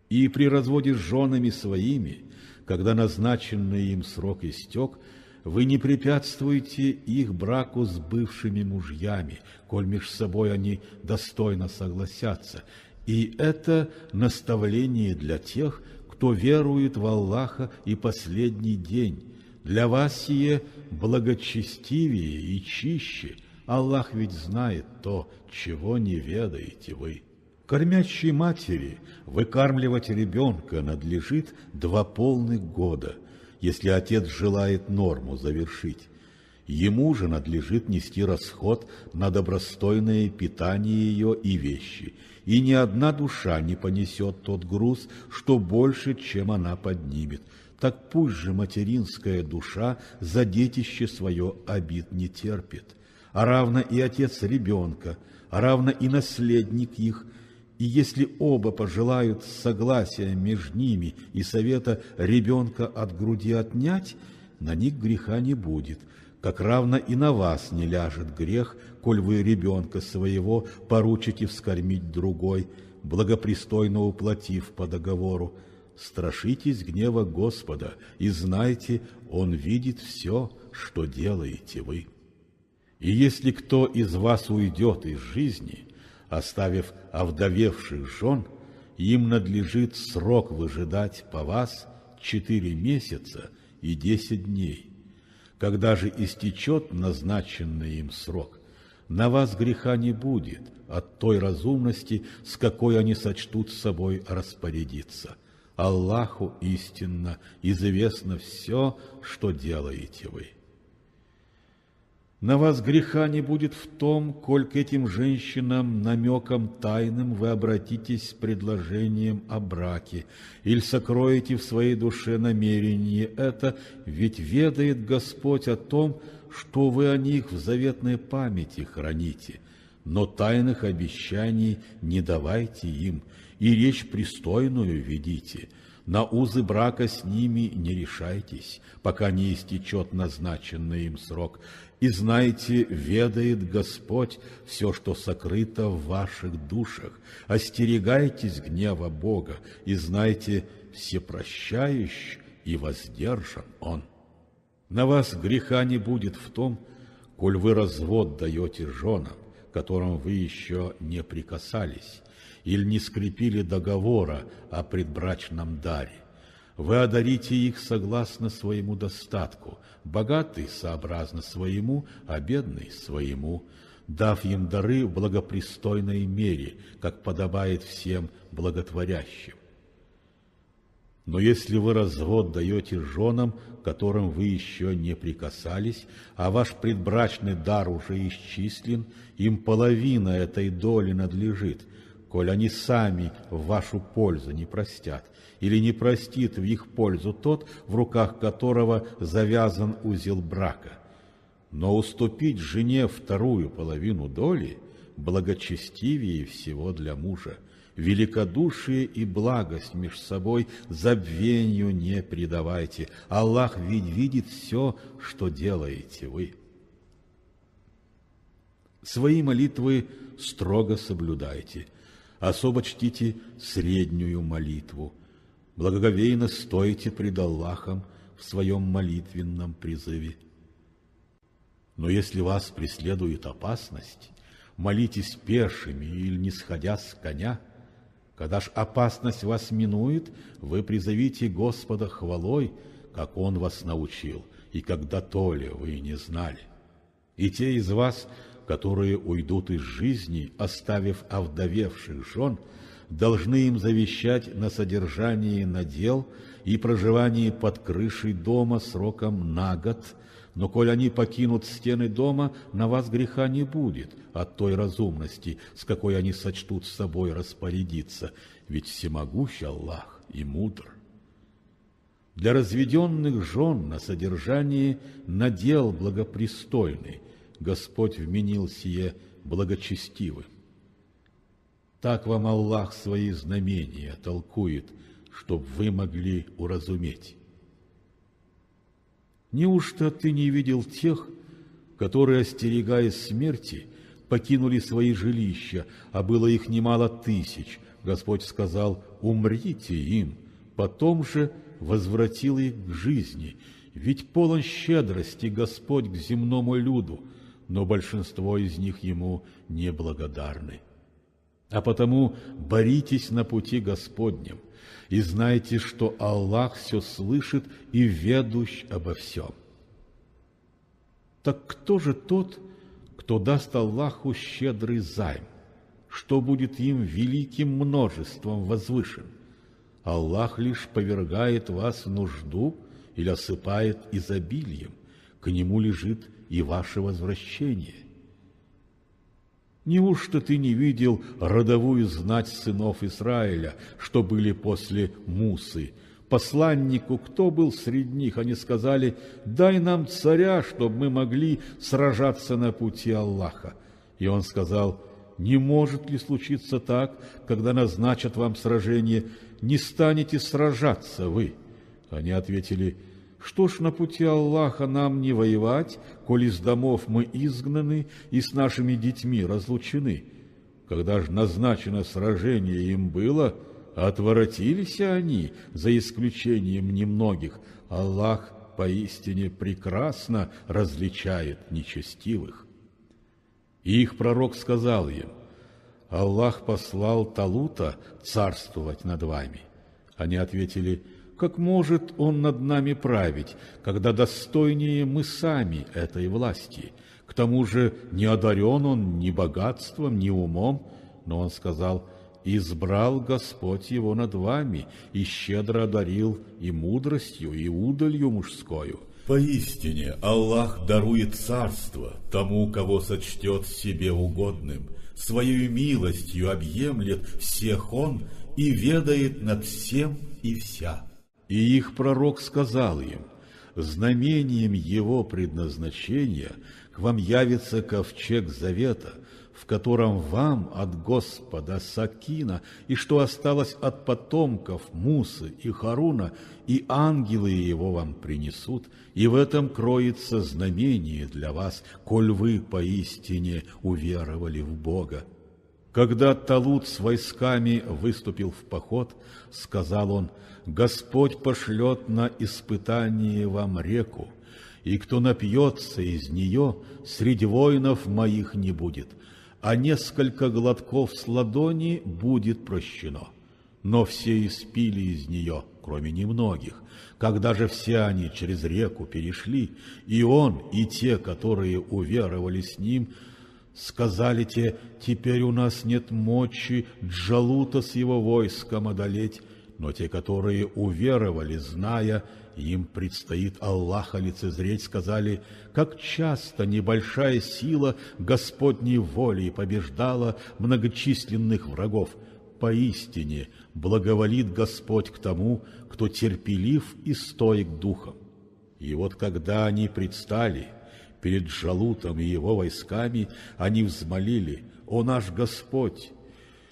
И при разводе с женами своими, когда назначенный им срок истек, вы не препятствуете их браку с бывшими мужьями, коль меж собой они достойно согласятся. И это наставление для тех, кто верует в Аллаха и последний день. Для вас сие благочестивее и чище. Аллах ведь знает то, чего не ведаете вы. Кормящей матери выкармливать ребенка надлежит 2 полных года, если отец желает норму завершить. Ему же надлежит нести расход на добростойное питание ее и вещи, и ни одна душа не понесет тот груз, что больше, чем она поднимет. Так пусть же материнская душа за детище свое обид не терпит, а равно и отец ребенка, а равно и наследник их. И если оба пожелают согласия между ними и совета ребенка от груди отнять, на них греха не будет, как равно и на вас не ляжет грех, коль вы ребенка своего поручите вскормить другой, благопристойно уплатив по договору. Страшитесь гнева Господа и знайте, Он видит все, что делаете вы. И если кто из вас уйдет из жизни, оставив овдовевших жен, им надлежит срок выжидать по вас 4 месяца и 10 дней. Когда же истечет назначенный им срок, на вас греха не будет от той разумности, с какой они сочтут собой распорядиться. Аллаху истинно известно все, что делаете вы. На вас греха не будет в том, коль к этим женщинам намеком тайным вы обратитесь с предложением о браке, или сокроете в своей душе намерение это, ведь ведает Господь о том, что вы о них в заветной памяти храните. Но тайных обещаний не давайте им, и речь пристойную ведите. На узы брака с ними не решайтесь, пока не истечет назначенный им срок. И знайте, ведает Господь все, что сокрыто в ваших душах. Остерегайтесь гнева Бога, и знайте, всепрощающий и воздержан Он. На вас греха не будет в том, коль вы развод даете женам, которым вы еще не прикасались, или не скрепили договора о предбрачном даре. Вы одарите их согласно своему достатку, богатый сообразно своему, а бедный своему. дав им дары в благопристойной мере, как подобает всем благотворящим. Но если вы развод даете женам, к которым вы еще не прикасались, а ваш предбрачный дар уже исчислен, им половина этой доли надлежит, коль они сами в вашу пользу не простят, или не простит в их пользу тот, в руках которого завязан узел брака. Но уступить жене вторую половину доли благочестивее всего для мужа. Великодушие и благость между собой забвению не предавайте. Аллах ведь видит все, что делаете вы. Свои молитвы строго соблюдайте. Особо чтите среднюю молитву. Благоговейно стойте пред Аллахом в своем молитвенном призыве. Но если вас преследует опасность, молитесь пешими или не сходя с коня. Когда ж опасность вас минует, вы призовите Господа хвалой, как Он вас научил, и когда то ли вы не знали. И те из вас, которые уйдут из жизни, оставив овдовевших жен, должны им завещать на содержание надел и проживание под крышей дома сроком на год. Но коль они покинут стены дома, на вас греха не будет от той разумности, с какой они сочтут с собой распорядиться, ведь всемогущ Аллах и мудр. Для разведенных жен на содержание надел благопристойный, Господь вменил сие благочестивым. Так вам Аллах свои знамения толкует, чтоб вы могли уразуметь. Неужто ты не видел тех, которые, остерегаясь смерти, покинули свои жилища, а было их немало тысяч? Господь сказал: умрите им, потом же возвратил их к жизни. Ведь полон щедрости Господь к земному люду, но большинство из них Ему неблагодарны. А потому боритесь на пути Господнем, и знайте, что Аллах все слышит и ведущ обо всем. Так кто же тот, кто даст Аллаху щедрый займ, что будет им великим множеством возвышен? Аллах лишь повергает вас в нужду или осыпает изобилием, к Нему лежит и ваше возвращение. Неужто ты не видел родовую знать сынов Израиля, что были после Мусы? Посланнику, кто был среди них, они сказали: дай нам царя, чтобы мы могли сражаться на пути Аллаха. И он сказал: не может ли случиться так, когда назначат вам сражение, не станете сражаться вы? Они ответили: что ж на пути Аллаха нам не воевать, коли из домов мы изгнаны и с нашими детьми разлучены? Когда же назначено сражение им было, отворотились они, за исключением немногих. Аллах поистине прекрасно различает нечестивых. И их пророк сказал им: Аллах послал Талута царствовать над вами. Они ответили: как может он над нами править, когда достойнее мы сами этой власти? К тому же не одарен он ни богатством, ни умом. Но он сказал: избрал Господь его над вами и щедро одарил и мудростью, и удалью мужскою. Поистине Аллах дарует царство тому, кого сочтет себе угодным. Своей милостью объемлет всех Он и ведает над всем и вся. И их пророк сказал им: знамением его предназначения к вам явится ковчег завета, в котором вам от Господа сакина, и что осталось от потомков Мусы и Харуна, и ангелы его вам принесут, и в этом кроется знамение для вас, коль вы поистине уверовали в Бога. Когда Талут с войсками выступил в поход, сказал он: Господь пошлет на испытание вам реку, и кто напьется из нее, среди воинов моих не будет, а несколько глотков с ладони будет прощено. Но все испили из нее, кроме немногих. Когда же все они через реку перешли, и он, и те, которые уверовали с ним, Сказали те: теперь у нас нет мочи Джалута с его войском одолеть, но те, которые уверовали, зная, им предстоит Аллаха лицезреть, сказали: как часто небольшая сила Господней волей побеждала многочисленных врагов. Поистине благоволит Господь к тому, кто терпелив и стоек духом. И вот когда они предстали перед Джалутом и его войсками, они взмолили: «О наш Господь,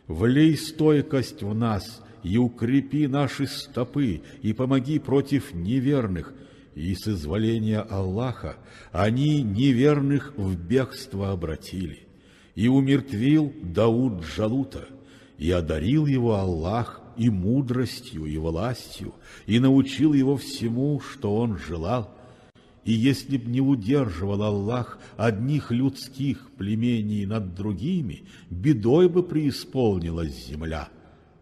влей стойкость в нас и укрепи наши стопы, и помоги против неверных». И с изволения Аллаха они неверных в бегство обратили. И умертвил Дауд Джалута, и одарил его Аллах и мудростью, и властью, и научил его всему, что он желал. И если б не удерживал Аллах одних людских племений над другими, бедой бы преисполнилась земля.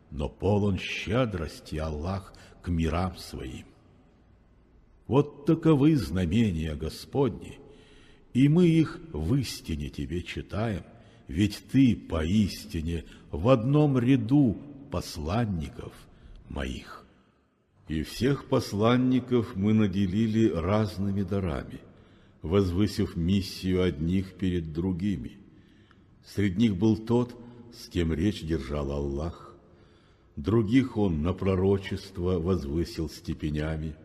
Но полон щедрости Аллах к мирам своим. Вот таковы знамения Господни, и мы их в истине тебе читаем, ведь ты поистине в одном ряду посланников моих. И всех посланников мы наделили разными дарами, возвысив миссию одних перед другими. Среди них был тот, с кем речь держал Аллах, других он на пророчество возвысил степенями,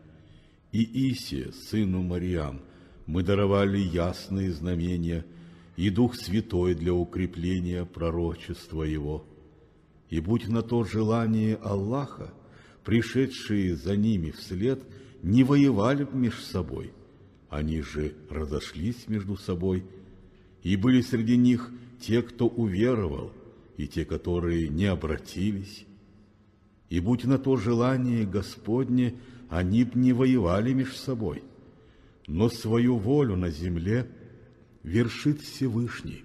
и Исе, сыну Марьям, мы даровали ясные знамения и Дух Святой для укрепления пророчества его. И будь на то желание Аллаха, пришедшие за ними вслед не воевали б между собой, они же разошлись между собой, и были среди них те, кто уверовал, и те, которые не обратились. И будь на то желание Господне, они б не воевали между собой, но свою волю на земле вершит Всевышний.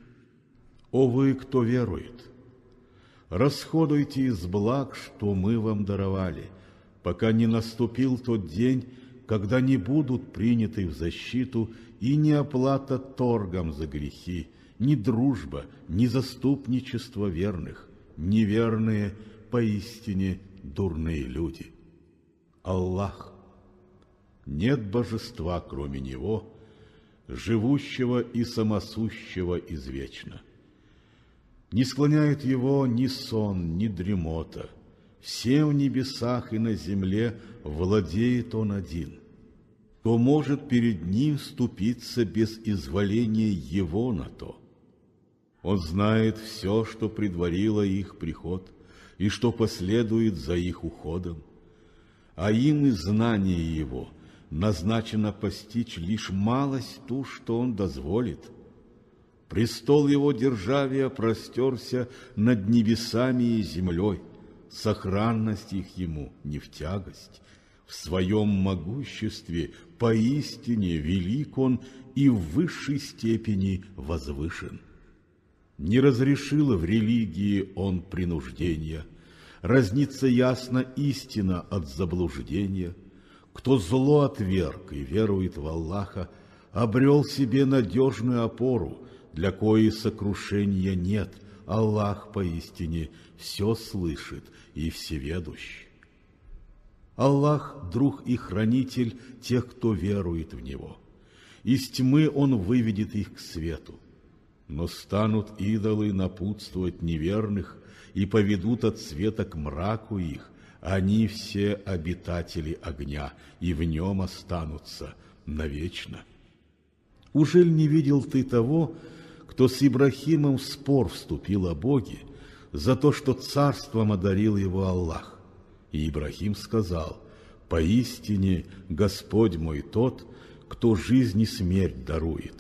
О вы, кто верует, расходуйте из благ, что мы вам даровали, пока не наступил тот день, когда не будут приняты в защиту и ни оплата торгом за грехи, ни дружба, ни заступничество верных, неверные поистине дурные люди. Аллах, нет божества, кроме Него, живущего и самосущего извечно. Не склоняет Его ни сон, ни дремота. Всем в небесах и на земле владеет Он один. Кто может перед Ним вступиться без изволения Его на то? Он знает все, что предварило их приход, и что последует за их уходом. А им из знания Его назначено постичь лишь малость ту, что Он дозволит. Престол Его державия простерся над небесами и землей, сохранность их Ему не в тягость. В своем могуществе поистине велик Он и в высшей степени возвышен. Не разрешила в религии Он принуждения, разнится ясно истина от заблуждения. Кто зло отверг и верует в Аллаха, обрел себе надежную опору, для коей сокрушения нет. Аллах поистине все слышит и всеведущ. Аллах – друг и хранитель тех, кто верует в Него. Из тьмы Он выведет их к свету. Но станут идолы напутствовать неверных и поведут от света к мраку их. Они все обитатели огня, и в нем останутся навечно. Ужель не видел ты того, кто с Ибрахимом в спор вступил о Боге за то, что царством одарил его Аллах? И Ибрахим сказал: «Поистине Господь мой тот, кто жизнь и смерть дарует».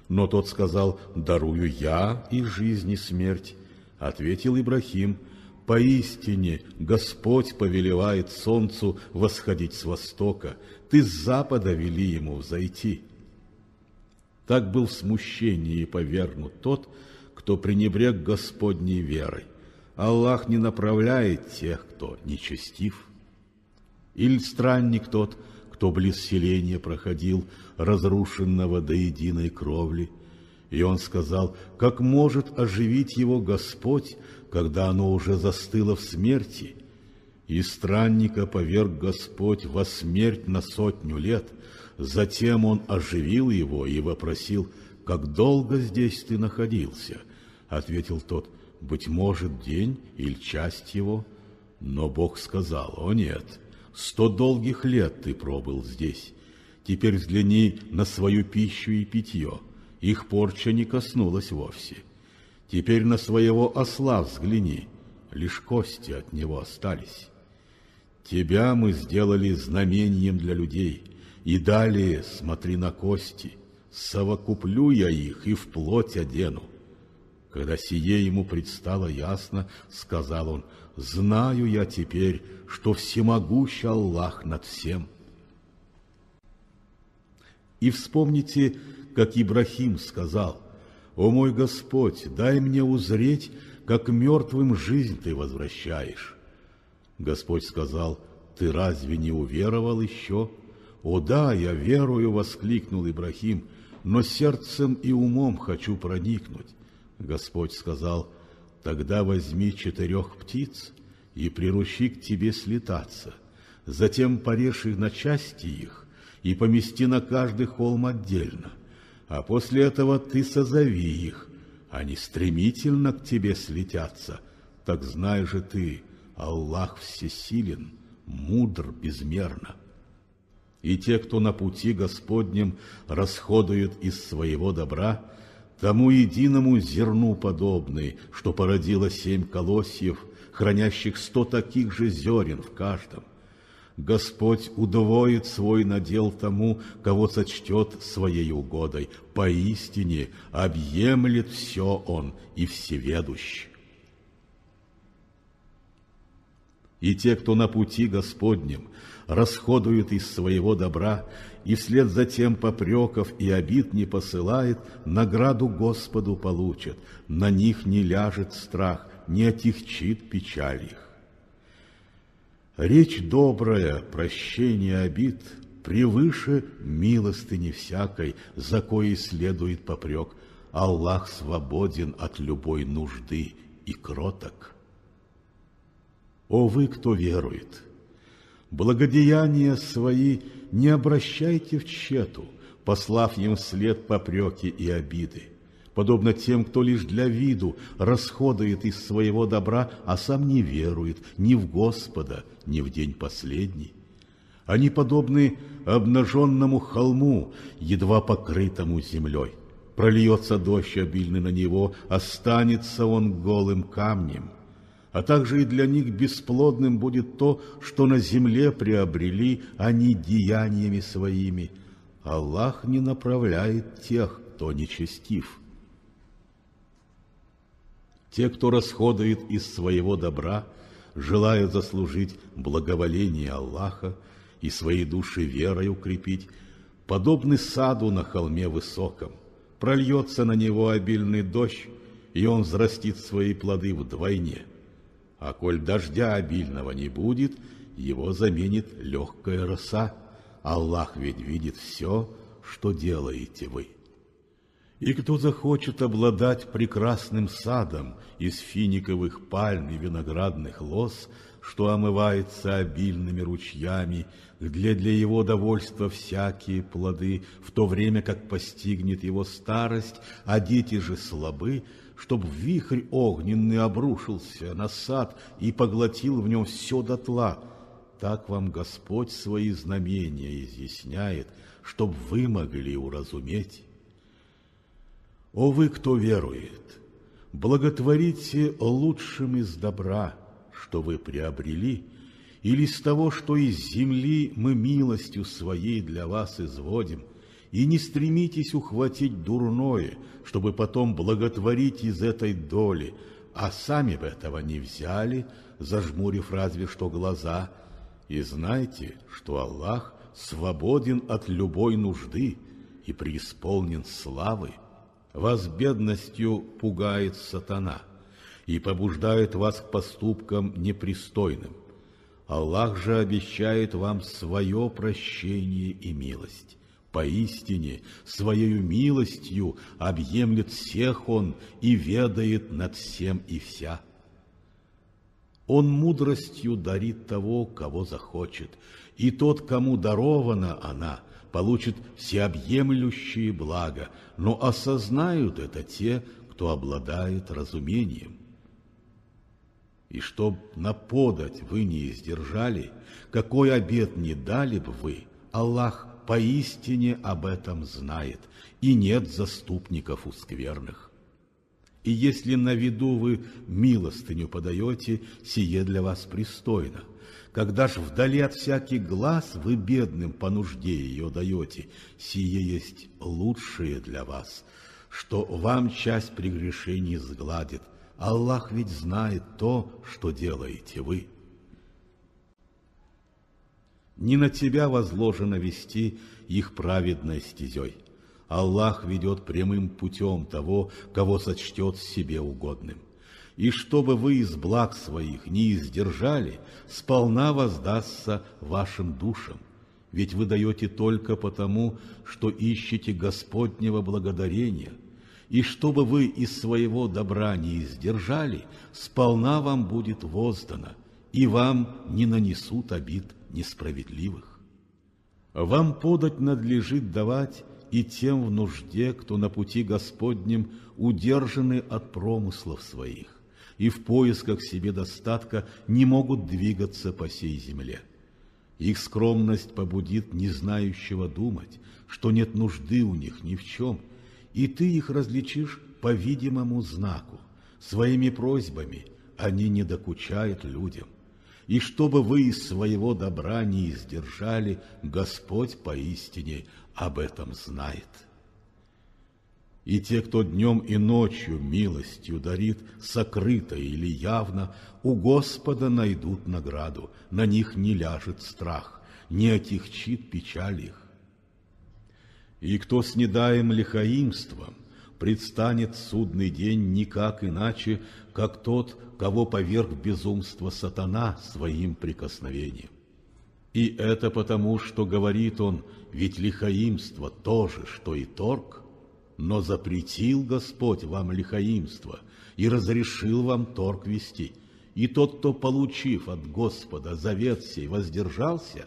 Но тот сказал: «Дарую я и жизнь и смерть». Ответил Ибрахим: «Поистине Господь повелевает солнцу восходить с востока, ты с запада вели ему взойти». Так был в смущении повергнут тот, кто пренебрег Господней верой. Аллах не направляет тех, кто нечестив. Или странник тот, кто близ селения проходил, разрушенного до единой кровли, И он сказал: как может оживить его Господь, когда оно уже застыло в смерти? И странника поверг Господь во смерть на 100 лет. Затем он оживил его и вопросил: как долго здесь ты находился? Ответил тот: быть может, день или часть его. Но Бог сказал: о нет, 100 долгих лет ты пробыл здесь. Теперь взгляни на свою пищу и питье, их порча не коснулась вовсе. Теперь на своего осла взгляни, лишь кости от него остались. Тебя мы сделали знамением для людей, и далее смотри на кости, совокуплю я их и в плоть одену. Когда сие ему предстало ясно, сказал он: знаю я теперь, что всемогущий Аллах над всем. И вспомните, как Ибрахим сказал: о мой Господь, дай мне узреть, как мертвым жизнь ты возвращаешь. Господь сказал: ты разве не уверовал еще? О да, я верую, воскликнул Ибрахим, но сердцем и умом хочу проникнуть. Господь сказал: тогда возьми 4 птиц и приручи к тебе слетаться, затем порежь их на части их и помести на каждый холм отдельно, а после этого ты созови их, они стремительно к тебе слетятся, так знай же ты, Аллах всесилен, мудр безмерно. И те, кто на пути Господнем расходуют из своего добра, тому единому зерну подобный, что породило 7 колосьев, хранящих 100 таких же зерен в каждом. Господь удвоит свой надел тому, кого сочтет своей угодой. Поистине объемлет все Он и всеведущ. И те, кто на пути Господнем расходуют из своего добра, и вслед за тем попреков и обид не посылает, награду Господу получат, на них не ляжет страх, не отягчит печаль их. Речь добрая, прощение обид, превыше милостыни всякой, за коей следует попрек. Аллах свободен от любой нужды и кроток. О вы, кто верует! Благодеяния свои не обращайте в тщету, послав им вслед попреки и обиды, подобно тем, кто лишь для виду расходует из своего добра, а сам не верует ни в Господа, ни в день последний. Они подобны обнаженному холму, едва покрытому землей. Прольется дождь обильный на него, останется он голым камнем. А также и для них бесплодным будет то, что на земле приобрели они деяниями своими. Аллах не направляет тех, кто нечестив. Те, кто расходует из своего добра, желая заслужить благоволение Аллаха и свои души верой укрепить, подобны саду на холме высоком. Прольется на него обильный дождь, и он взрастит свои плоды вдвойне. А коль дождя обильного не будет, его заменит легкая роса. Аллах ведь видит все, что делаете вы. И кто захочет обладать прекрасным садом из финиковых пальм и виноградных лоз, что омывается обильными ручьями, где для его довольства всякие плоды, в то время как постигнет его старость, а дети же слабы, чтоб вихрь огненный обрушился на сад и поглотил в нем все дотла, так вам Господь свои знамения изъясняет, чтоб вы могли уразуметь. О вы, кто верует, благотворите лучшим из добра, что вы приобрели, или из того, что из земли мы милостью своей для вас изводим, и не стремитесь ухватить дурное, чтобы потом благотворить из этой доли, а сами бы этого не взяли, зажмурив разве что глаза. И знайте, что Аллах свободен от любой нужды и преисполнен славы. Вас бедностью пугает сатана и побуждает вас к поступкам непристойным. Аллах же обещает вам свое прощение и милость. Поистине, Своею милостью объемлет всех Он и ведает над всем и вся. Он мудростью дарит того, кого захочет, и тот, кому дарована она, получит всеобъемлющие блага, но осознают это те, кто обладает разумением. И чтоб на подать вы не издержали, какой обет не дали бы вы, Аллах поистине об этом знает, и нет заступников у скверных. И если на виду вы милостыню подаете, сие для вас пристойно. Когда ж вдали от всяких глаз вы бедным по нужде ее даете, сие есть лучшее для вас, что вам часть прегрешений сгладит. Аллах ведь знает то, что делаете вы. Не на тебя возложено вести их праведной стезей. Аллах ведет прямым путем того, кого сочтет себе угодным. И чтобы вы из благ своих не издержали, сполна воздастся вашим душам. Ведь вы даете только потому, что ищете Господнего благодарения. И чтобы вы из своего добра не издержали, сполна вам будет воздано, и вам не нанесут обид несправедливых. Вам подать надлежит давать и тем в нужде, кто на пути Господнем удержаны от промыслов своих, и в поисках себе достатка не могут двигаться по сей земле. Их скромность побудит незнающего думать, что нет нужды у них ни в чем, и ты их различишь по видимому знаку. Своими просьбами они не докучают людям. И чтобы вы из своего добра не издержали, Господь поистине об этом знает. И те, кто днем и ночью милостью дарит, сокрыто или явно, у Господа найдут награду, на них не ляжет страх, не отягчит печаль их. И кто с недаем лихаимством предстанет в судный день никак иначе, как тот, кого поверг в безумство сатана своим прикосновением. И это потому, что говорит он, ведь лихаимство то же, что и торг, но запретил Господь вам лихаимство и разрешил вам торг вести. И тот, кто, получив от Господа завет сей, воздержался,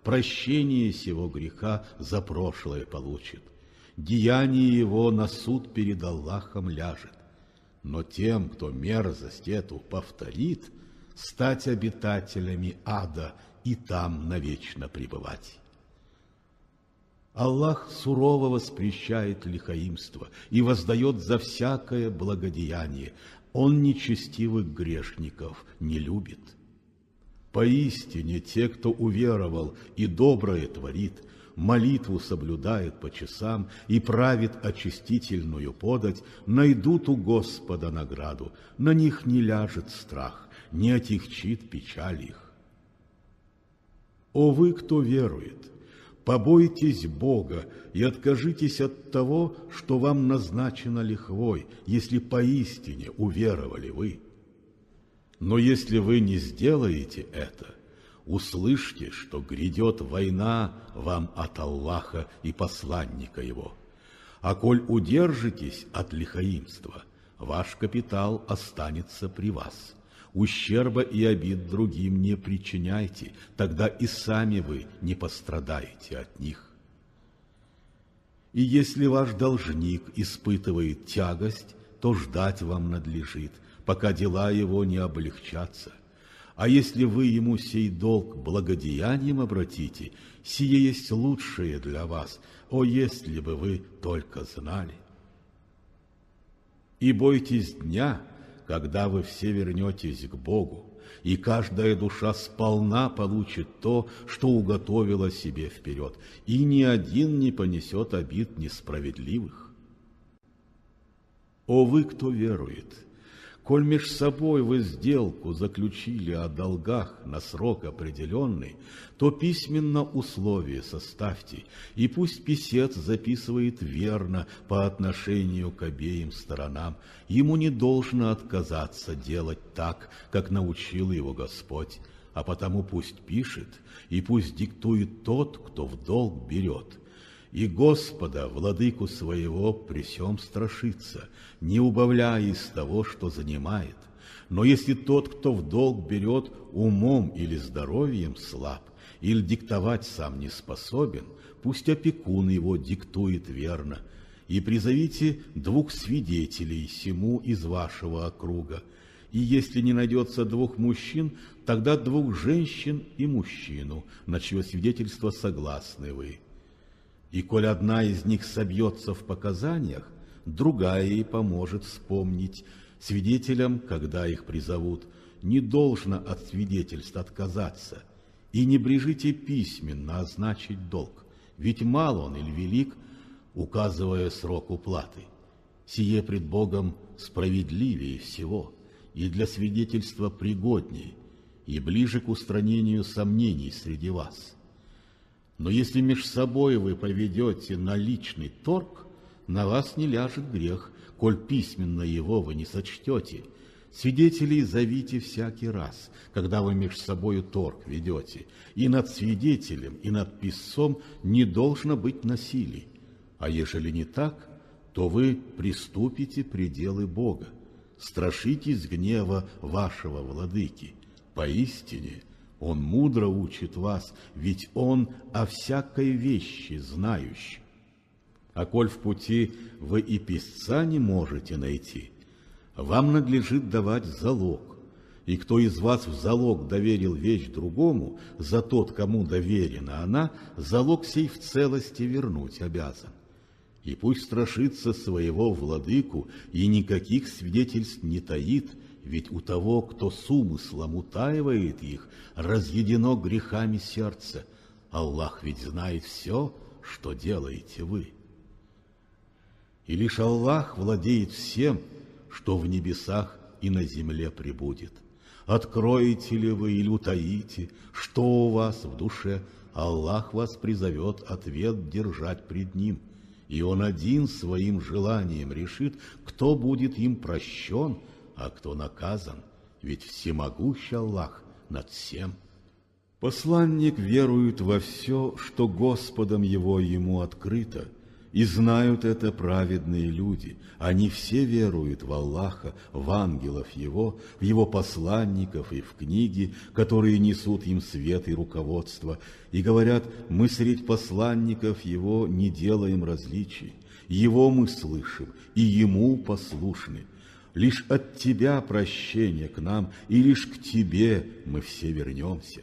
прощение сего греха за прошлое получит. Деяние его на суд перед Аллахом ляжет. Но тем, кто мерзость эту повторит, стать обитателями ада и там навечно пребывать. Аллах сурово воспрещает лихаимство и воздает за всякое благодеяние. Он нечестивых грешников не любит. Поистине те, кто уверовал и доброе творит, молитву соблюдает по часам и правит очистительную подать, найдут у Господа награду, на них не ляжет страх, не отягчит печаль их. О вы, кто верует, побойтесь Бога и откажитесь от того, что вам назначено лихвой, если поистине уверовали вы. Но если вы не сделаете это, услышьте, что грядет война вам от Аллаха и посланника Его. А коль удержитесь от лихаимства, ваш капитал останется при вас. Ущерба и обид другим не причиняйте, тогда и сами вы не пострадаете от них. И если ваш должник испытывает тягость, то ждать вам надлежит, пока дела его не облегчатся. А если вы ему сей долг благодеянием обратите, сие есть лучшее для вас, о, если бы вы только знали. И бойтесь дня, когда вы все вернетесь к Богу, и каждая душа сполна получит то, что уготовила себе вперед, и ни один не понесет обид несправедливых. О вы, кто верует! Коль меж собой вы сделку заключили о долгах на срок определенный, то письменно условие составьте, и пусть писец записывает верно по отношению к обеим сторонам. Ему не должно отказаться делать так, как научил его Господь, а потому пусть пишет, и пусть диктует тот, кто в долг берет. и Господа, владыку своего, при сем страшится, не убавляя из того, что занимает. Но если тот, кто в долг берет, умом или здоровьем слаб, или диктовать сам не способен, пусть опекун его диктует верно, и призовите 2 свидетелей сему из вашего округа, и если не найдется 2 мужчин, тогда 2 женщин и мужчину, на чье свидетельство согласны вы. И коль одна из них собьется в показаниях, другая ей поможет вспомнить. Свидетелям, когда их призовут, не должно от свидетельств отказаться, и не брежите письменно означить долг, ведь мал он или велик, указывая срок уплаты. Сие пред Богом справедливее всего, и для свидетельства пригодней, и ближе к устранению сомнений среди вас. Но если меж собой вы поведете на личный торг, на вас не ляжет грех, коль письменно его вы не сочтете. Свидетелей зовите всякий раз, когда вы меж собою торг ведете, и над свидетелем, и над писцом не должно быть насилий. А ежели не так, то вы приступите пределы Бога. Страшитесь гнева вашего владыки. Поистине, он мудро учит вас, ведь он о всякой вещи знающий. А коль в пути вы и писца не можете найти, вам надлежит давать залог. И кто из вас в залог доверил вещь другому, за тот, кому доверена она, залог сей в целости вернуть обязан. И пусть страшится своего владыку и никаких свидетельств не таит, ведь у того, кто с умыслом утаивает их, разъедено грехами сердце. Аллах ведь знает все, что делаете вы. И лишь Аллах владеет всем, что в небесах и на земле пребудет. Откроете ли вы или утаите, что у вас в душе, Аллах вас призовет ответ держать пред Ним, и Он один своим желанием решит, кто будет им прощен, а кто наказан, ведь всемогущий Аллах над всем. Посланник верует во все, что Господом его ему открыто, и знают это праведные люди. Они все веруют в Аллаха, в ангелов Его, в Его посланников и в книги, которые несут им свет и руководство, и говорят: мы средь посланников Его не делаем различий, Его мы слышим и Ему послушны. Лишь от Тебя прощение к нам, и лишь к Тебе мы все вернемся.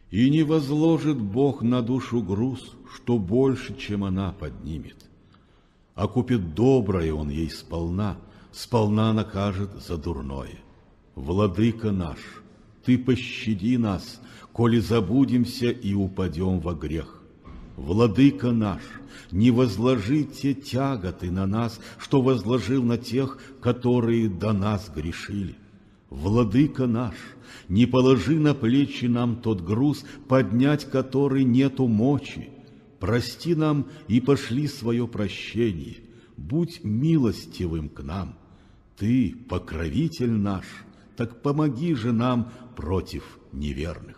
И не возложит Бог на душу груз, что больше, чем она поднимет. А купит доброе Он ей сполна, сполна накажет за дурное. Владыка наш, Ты пощади нас, коли забудемся и упадем во грех. Владыка наш, не возложи те тяготы на нас, что возложил на тех, которые до нас грешили. Владыка наш, не положи на плечи нам тот груз, поднять который нету мочи. Прости нам и пошли свое прощение. Будь милостивым к нам. Ты покровитель наш, так помоги же нам против неверных.